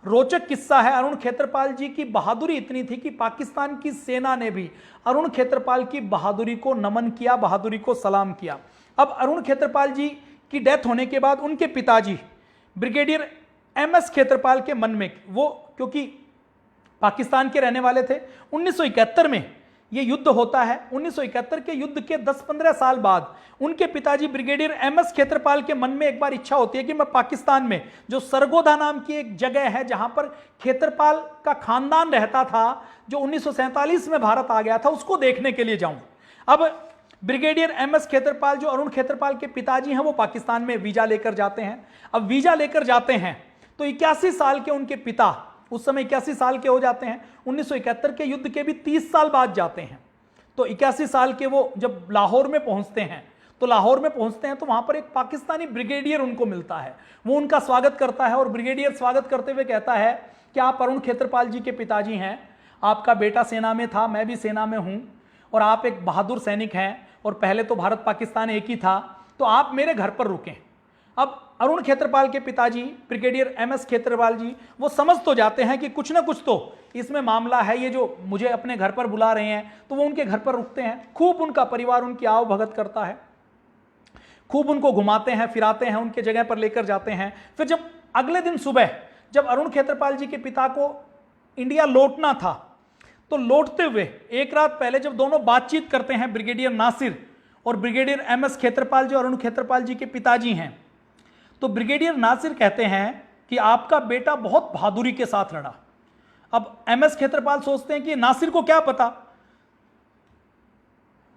रोचक किस्सा है। अरुण खेत्रपाल जी की बहादुरी इतनी थी कि पाकिस्तान की सेना ने भी अरुण खेत्रपाल की बहादुरी को नमन किया, बहादुरी को सलाम किया। अब अरुण खेत्रपाल जी की डेथ होने के बाद उनके पिताजी ब्रिगेडियर MS खेत्रपाल के मन में, वो क्योंकि पाकिस्तान के रहने वाले थे, 1971 में ये युद्ध होता है। 1971 के युद्ध के 10-15 साल बाद उनके पिताजी ब्रिगेडियर MS खेत्रपाल के मन में एक बार इच्छा होती है कि मैं पाकिस्तान में जो सरगोधा नाम की एक जगह है जहां पर खेत्रपाल का खानदान रहता था, जो 1947 में भारत आ गया था, उसको देखने के लिए जाऊं। अब ब्रिगेडियर MS खेत्रपाल जो अरुण खेत्रपाल के पिताजी हैं वो पाकिस्तान में वीजा लेकर जाते हैं। अब वीजा लेकर जाते हैं तो 81 साल के उनके पिता उस समय 81 साल के हो जाते हैं। 1971 के युद्ध के भी 30 साल बाद जाते हैं। तो 81 साल के वो जब लाहौर में पहुंचते हैं तो वहां पर एक पाकिस्तानी ब्रिगेडियर उनको मिलता है। वो उनका स्वागत करता है और ब्रिगेडियर स्वागत करते हुए कहता है कि आप अरुण खेत्रपाल जी के पिताजी हैं, आपका बेटा सेना में था, मैं भी सेना में हूं और आप एक बहादुर सैनिक हैं और पहले तो भारत पाकिस्तान एक ही था, तो आप मेरे घर पर रुकें। अब अरुण खेत्रपाल के पिताजी ब्रिगेडियर MS खेत्रपाल जी वो समझ तो जाते हैं कि कुछ ना कुछ तो इसमें मामला है, ये जो मुझे अपने घर पर बुला रहे हैं, तो वो उनके घर पर रुकते हैं। खूब उनका परिवार उनकी आव भगत करता है, खूब उनको घुमाते हैं, फिराते हैं, उनके जगह पर लेकर जाते हैं। फिर जब अगले दिन सुबह जब अरुण खेत्रपाल जी के पिता को इंडिया लौटना था तो लौटते हुए एक रात पहले जब दोनों बातचीत करते हैं, ब्रिगेडियर नासिर और ब्रिगेडियर MS खेत्रपाल जो अरुण खेत्रपाल जी के पिताजी हैं, तो ब्रिगेडियर नासिर कहते हैं कि आपका बेटा बहुत बहादुरी के साथ लड़ा। अब MS खेत्रपाल सोचते हैं कि नासिर को क्या पता।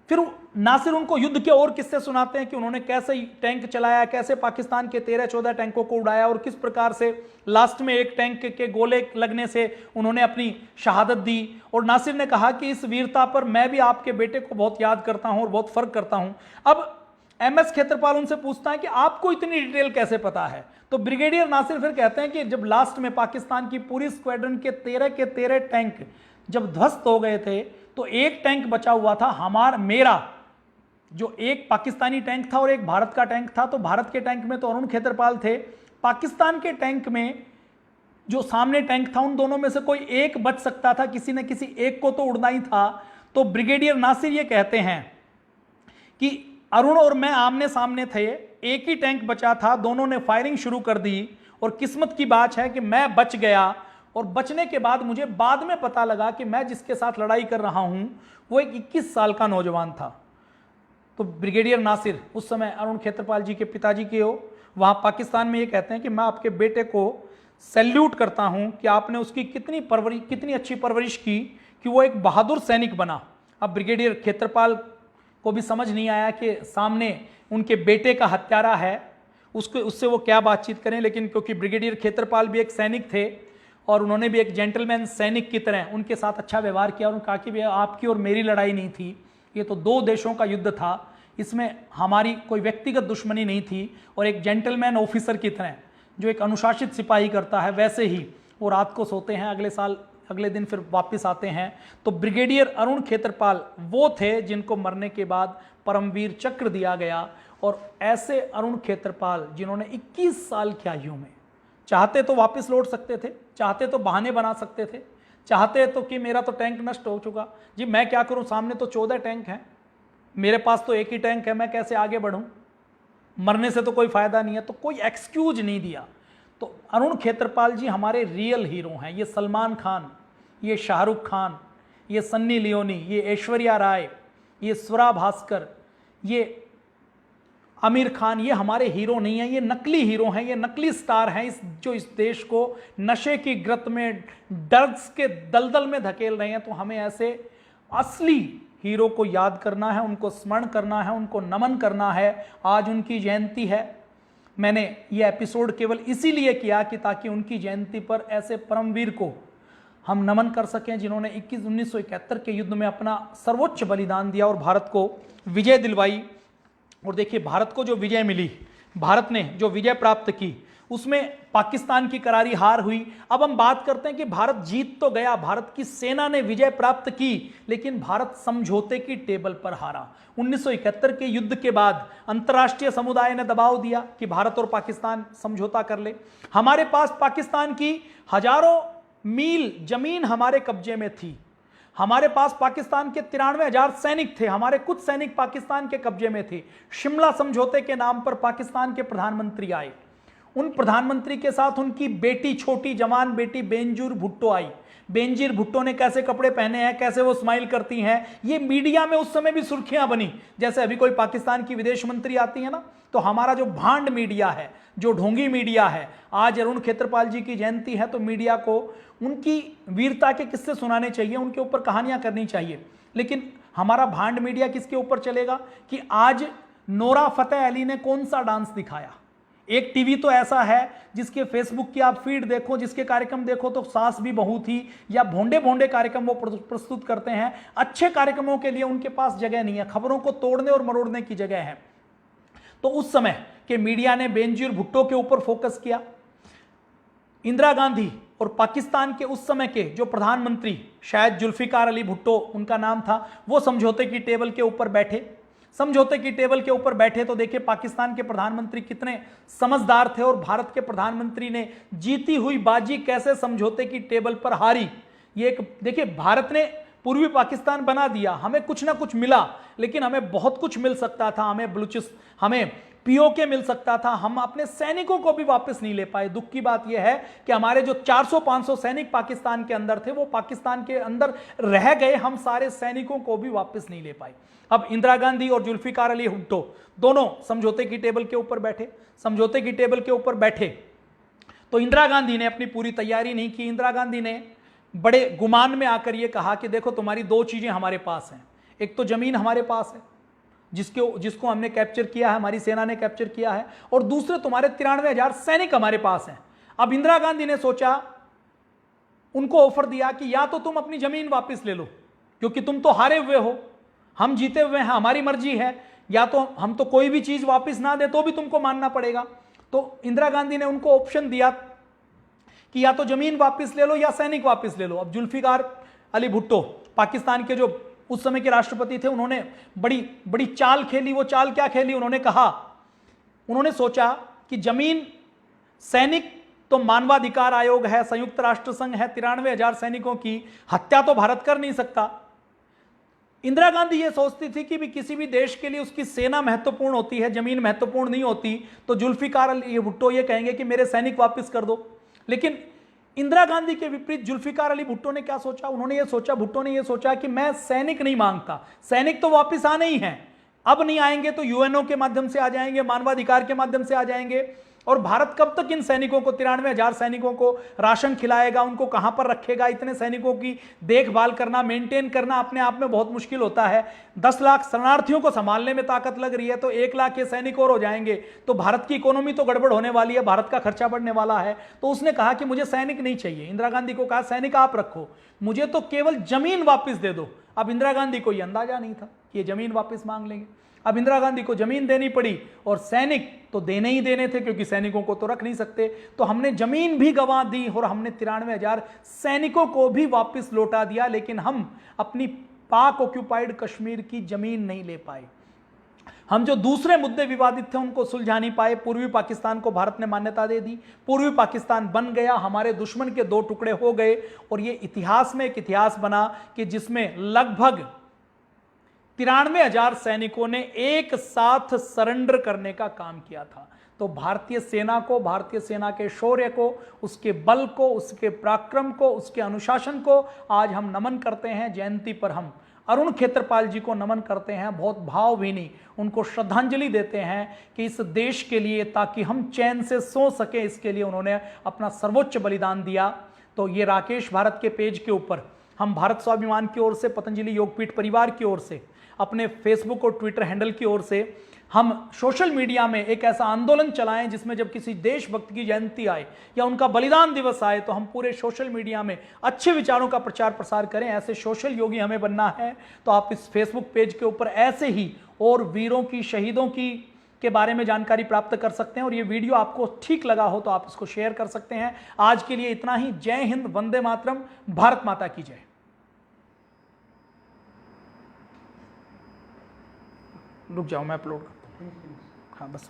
फिर नासिर उनको युद्ध के और किस्से सुनाते हैं कि उन्होंने कैसे टैंक चलाया, कैसे पाकिस्तान के 13-14 टैंकों को उड़ाया और किस प्रकार से लास्ट में एक टैंक के गोले लगने से उन्होंने अपनी शहादत दी। और नासिर ने कहा कि इस वीरता पर मैं भी आपके बेटे को बहुत याद करता हूं और बहुत फर्क करता हूं। अब MS खेत्रपाल उनसे पूछता है कि आपको इतनी डिटेल कैसे पता है। तो ब्रिगेडियर नासिर फिर कहते हैं कि जब लास्ट में पाकिस्तान की पूरी स्क्वाड्रन के 13 टैंक जब ध्वस्त हो गए थे तो एक टैंक बचा हुआ था मेरा, जो एक पाकिस्तानी टैंक था और एक भारत का टैंक था। तो भारत के टैंक में तो अरुण खेत्रपाल थे, पाकिस्तान के टैंक में जो सामने टैंक था उन दोनों में से कोई एक बच सकता था, किसी न किसी एक को तो उड़ना ही था। तो ब्रिगेडियर नासिर ये कहते हैं कि अरुण और मैं आमने सामने थे, एक ही टैंक बचा था, दोनों ने फायरिंग शुरू कर दी और किस्मत की बात है कि मैं बच गया। और बचने के बाद मुझे बाद में पता लगा कि मैं जिसके साथ लड़ाई कर रहा हूं वो एक 21 साल का नौजवान था। तो ब्रिगेडियर नासिर, उस समय अरुण खेत्रपाल जी के पिताजी के हो, वहाँ पाकिस्तान में ये कहते हैं कि मैं आपके बेटे को सैल्यूट करता हूँ कि आपने उसकी कितनी अच्छी परवरिश की कि वो एक बहादुर सैनिक बना। अब ब्रिगेडियर खेत्रपाल को भी समझ नहीं आया कि सामने उनके बेटे का हत्यारा है, उससे वो क्या बातचीत करें, लेकिन क्योंकि ब्रिगेडियर खेत्रपाल भी एक सैनिक थे और उन्होंने भी एक जेंटलमैन सैनिक की तरह उनके साथ अच्छा व्यवहार किया और कहा कि भैया आपकी और मेरी लड़ाई नहीं थी, ये तो दो देशों का युद्ध था, इसमें हमारी कोई व्यक्तिगत दुश्मनी नहीं थी, और एक जेंटलमैन ऑफिसर की तरह जो एक अनुशासित सिपाही करता है वैसे ही वो रात को सोते हैं, अगले दिन फिर वापस आते हैं। तो ब्रिगेडियर अरुण खेत्रपाल वो थे जिनको मरने के बाद परमवीर चक्र दिया गया। और ऐसे अरुण खेत्रपाल जिन्होंने 21 साल की आयु में चाहते तो वापस लौट सकते थे, चाहते तो बहाने बना सकते थे, चाहते तो कि मेरा तो टैंक नष्ट हो चुका जी, मैं क्या करूं, सामने तो 14 टैंक हैं, मेरे पास तो एक ही टैंक है, मैं कैसे आगे बढ़ूं, मरने से तो कोई फायदा नहीं है, तो कोई एक्सक्यूज नहीं दिया। तो अरुण खेत्रपाल जी हमारे रियल हीरो हैं। ये सलमान खान, ये शाहरुख खान, ये सन्नी लियोनी, ये ऐश्वर्या राय, ये स्वरा भास्कर, ये आमिर खान, ये हमारे हीरो नहीं हैं, ये नकली हीरो हैं, ये नकली स्टार हैं जो इस देश को नशे की ग्रत में, ड्रग्स के दलदल में धकेल रहे हैं। तो हमें ऐसे असली हीरो को याद करना है, उनको स्मरण करना है, उनको नमन करना है। आज उनकी जयंती है। मैंने ये एपिसोड केवल इसीलिए किया कि ताकि उनकी जयंती पर ऐसे परमवीर को हम नमन कर सकें जिन्होंने 1971 के युद्ध में अपना सर्वोच्च बलिदान दिया और भारत को विजय दिलवाई। और देखिए, भारत को जो विजय मिली, भारत ने जो विजय प्राप्त की, उसमें पाकिस्तान की करारी हार हुई। अब हम बात करते हैं कि भारत जीत तो गया, भारत की सेना ने विजय प्राप्त की, लेकिन भारत समझौते की टेबल पर हारा। 1971 के युद्ध के बाद अंतर्राष्ट्रीय समुदाय ने दबाव दिया कि भारत और पाकिस्तान समझौता कर ले। हमारे पास पाकिस्तान की हजारों मील जमीन हमारे कब्जे में थी, हमारे पास पाकिस्तान के 93,000 सैनिक थे, हमारे कुछ सैनिक पाकिस्तान के कब्जे में थे। शिमला समझौते के नाम पर पाकिस्तान के प्रधानमंत्री आए, उन प्रधानमंत्री के साथ उनकी बेटी, छोटी जवान बेटी बेनजीर भुट्टो आई। बेनजीर भुट्टो ने कैसे कपड़े पहने हैं, कैसे वो स्माइल करती हैं, ये मीडिया में उस समय भी सुर्खियां बनी। जैसे अभी कोई पाकिस्तान की विदेश मंत्री आती है ना, तो हमारा जो भांड मीडिया है, जो ढोंगी मीडिया है, आज अरुण खेत्रपाल जी की जयंती है तो मीडिया को उनकी वीरता के किस्से सुनाने चाहिए, उनके ऊपर कहानियां करनी चाहिए। लेकिन हमारा भांड मीडिया किसके ऊपर चलेगा कि आज नोरा फतेह अली ने कौन सा डांस दिखाया। एक टीवी तो ऐसा है जिसके फेसबुक की आप फीड देखो, जिसके कार्यक्रम देखो तो सास भी बहू थी या भोंडे भोंडे कार्यक्रम वो प्रस्तुत करते हैं। अच्छे कार्यक्रमों के लिए उनके पास जगह नहीं है, खबरों को तोड़ने और मरोड़ने की जगह है। तो उस समय के मीडिया ने बेनजीर भुट्टो के ऊपर फोकस किया। इंदिरा गांधी और पाकिस्तान के उस समय के जो प्रधानमंत्री, शायद जुल्फिकार अली भुट्टो उनका नाम था, वो समझौते की टेबल के ऊपर बैठे। समझौते की टेबल के ऊपर बैठे तो देखिए पाकिस्तान के प्रधानमंत्री कितने समझदार थे और भारत के प्रधानमंत्री ने जीती हुई बाजी कैसे समझौते की टेबल पर हारी। ये एक देखिए, भारत ने पूर्वी पाकिस्तान बना दिया, हमें कुछ ना कुछ मिला, लेकिन हमें बहुत कुछ मिल सकता था। हमें पीओके मिल सकता था, हम अपने सैनिकों को भी वापस नहीं ले पाए। दुख की बात यह है कि हमारे जो 400-500 सैनिक पाकिस्तान के अंदर थे, वो पाकिस्तान के अंदर रह गए, हम सारे सैनिकों को भी वापस नहीं ले पाए। अब इंदिरा गांधी और जुल्फिकार अली भुट्टो दोनों समझौते की टेबल के ऊपर बैठे। समझौते की टेबल के ऊपर बैठे तो इंदिरा गांधी ने अपनी पूरी तैयारी नहीं की। इंदिरा गांधी ने बड़े गुमान में आकर यह कहा कि देखो, तुम्हारी दो चीजें हमारे पास हैं, एक तो जमीन हमारे पास है जिसको हमने कैप्चर किया है, हमारी सेना ने कैप्चर किया है, और दूसरे तुम्हारे 93,000 सैनिक हमारे पास हैं। अब इंदिरा गांधी ने सोचा, उनको ऑफर दिया कि या तो तुम अपनी जमीन वापस ले लो क्योंकि तुम तो हारे हुए हो, हम जीते हुए हैं, हमारी मर्जी है, या तो हम तो कोई भी चीज वापस ना दे तो भी तुमको मानना पड़ेगा। तो इंदिरा गांधी ने उनको ऑप्शन दिया कि या तो जमीन वापस ले लो या सैनिक वापस ले लो। अब जुल्फिकार अली भुट्टो पाकिस्तान के जो उस समय के राष्ट्रपति थे, उन्होंने बड़ी बड़ी चाल खेली। वो चाल क्या खेली? उन्होंने सोचा कि जमीन, सैनिक तो मानवाधिकार आयोग है, संयुक्त राष्ट्र संघ है, 93,000 सैनिकों की हत्या तो भारत कर नहीं सकता। इंदिरा गांधी ये सोचती थी कि भी किसी भी देश के लिए उसकी सेना महत्वपूर्ण होती है, जमीन महत्वपूर्ण नहीं होती। तो जुल्फिकार अली भुट्टो ये कहेंगे कि मेरे सैनिक वापस कर दो। लेकिन इंदिरा गांधी के विपरीत जुल्फिकार अली भुट्टो ने क्या सोचा? भुट्टो ने यह सोचा कि मैं सैनिक नहीं मांगता, सैनिक तो वापस आने ही हैं, अब नहीं आएंगे तो यूएनओ के माध्यम से आ जाएंगे, मानवाधिकार के माध्यम से आ जाएंगे। और भारत कब तक इन सैनिकों को, 93,000 सैनिकों को राशन खिलाएगा, उनको कहां पर रखेगा? इतने सैनिकों की देखभाल करना, मेंटेन करना अपने आप में बहुत मुश्किल होता है। 10 लाख शरणार्थियों को संभालने में ताकत लग रही है, तो 1 लाख ये सैनिक और हो जाएंगे तो भारत की इकोनॉमी तो गड़बड़ होने वाली है, भारत का खर्चा बढ़ने वाला है। तो उसने कहा कि मुझे सैनिक नहीं चाहिए। इंदिरा गांधी को कहा सैनिक आप रखो, मुझे तो केवल जमीन वापस दे दो। अब इंदिरा गांधी को यह अंदाजा नहीं था कि ये जमीन वापस मांग लेंगे। अब इंदिरा गांधी को जमीन देनी पड़ी और सैनिक तो देने ही देने थे, क्योंकि सैनिकों को तो रख नहीं सकते। तो हमने जमीन भी गंवा दी और हमने 93,000 सैनिकों को भी वापस लौटा दिया, लेकिन हम अपनी पाक ऑक्यूपाइड कश्मीर की जमीन नहीं ले पाए। हम जो दूसरे मुद्दे विवादित थे उनको सुलझा नहीं पाए। पूर्वी पाकिस्तान को भारत ने मान्यता दे दी, पूर्वी पाकिस्तान बन गया, हमारे दुश्मन के 2 टुकड़े हो गए। और ये इतिहास में एक इतिहास बना कि जिसमें लगभग 93,000 सैनिकों ने एक साथ सरेंडर करने का काम किया था। तो भारतीय सेना को, भारतीय सेना के शौर्य को, उसके बल को, उसके पराक्रम को, उसके अनुशासन को आज हम नमन करते हैं। जयंती पर हम अरुण खेत्रपाल जी को नमन करते हैं, बहुत भावभीनी उनको श्रद्धांजलि देते हैं कि इस देश के लिए, ताकि हम चैन से सो सके, इसके लिए उन्होंने अपना सर्वोच्च बलिदान दिया। तो ये राकेश भारत के पेज के ऊपर हम भारत स्वाभिमान की ओर से, पतंजलि योगपीठ परिवार की ओर से, अपने फेसबुक और ट्विटर हैंडल की ओर से हम सोशल मीडिया में एक ऐसा आंदोलन चलाएं जिसमें जब किसी देशभक्त की जयंती आए या उनका बलिदान दिवस आए तो हम पूरे सोशल मीडिया में अच्छे विचारों का प्रचार प्रसार करें। ऐसे सोशल योगी हमें बनना है। तो आप इस फेसबुक पेज के ऊपर ऐसे ही और वीरों की, शहीदों की के बारे में जानकारी प्राप्त कर सकते हैं। और ये वीडियो आपको ठीक लगा हो तो आप इसको शेयर कर सकते हैं। आज के लिए इतना ही। जय हिंद, वंदे मातरम, भारत माता की जय। रुक जाओ, मैं अपलोड करता हूँ। हाँ बस।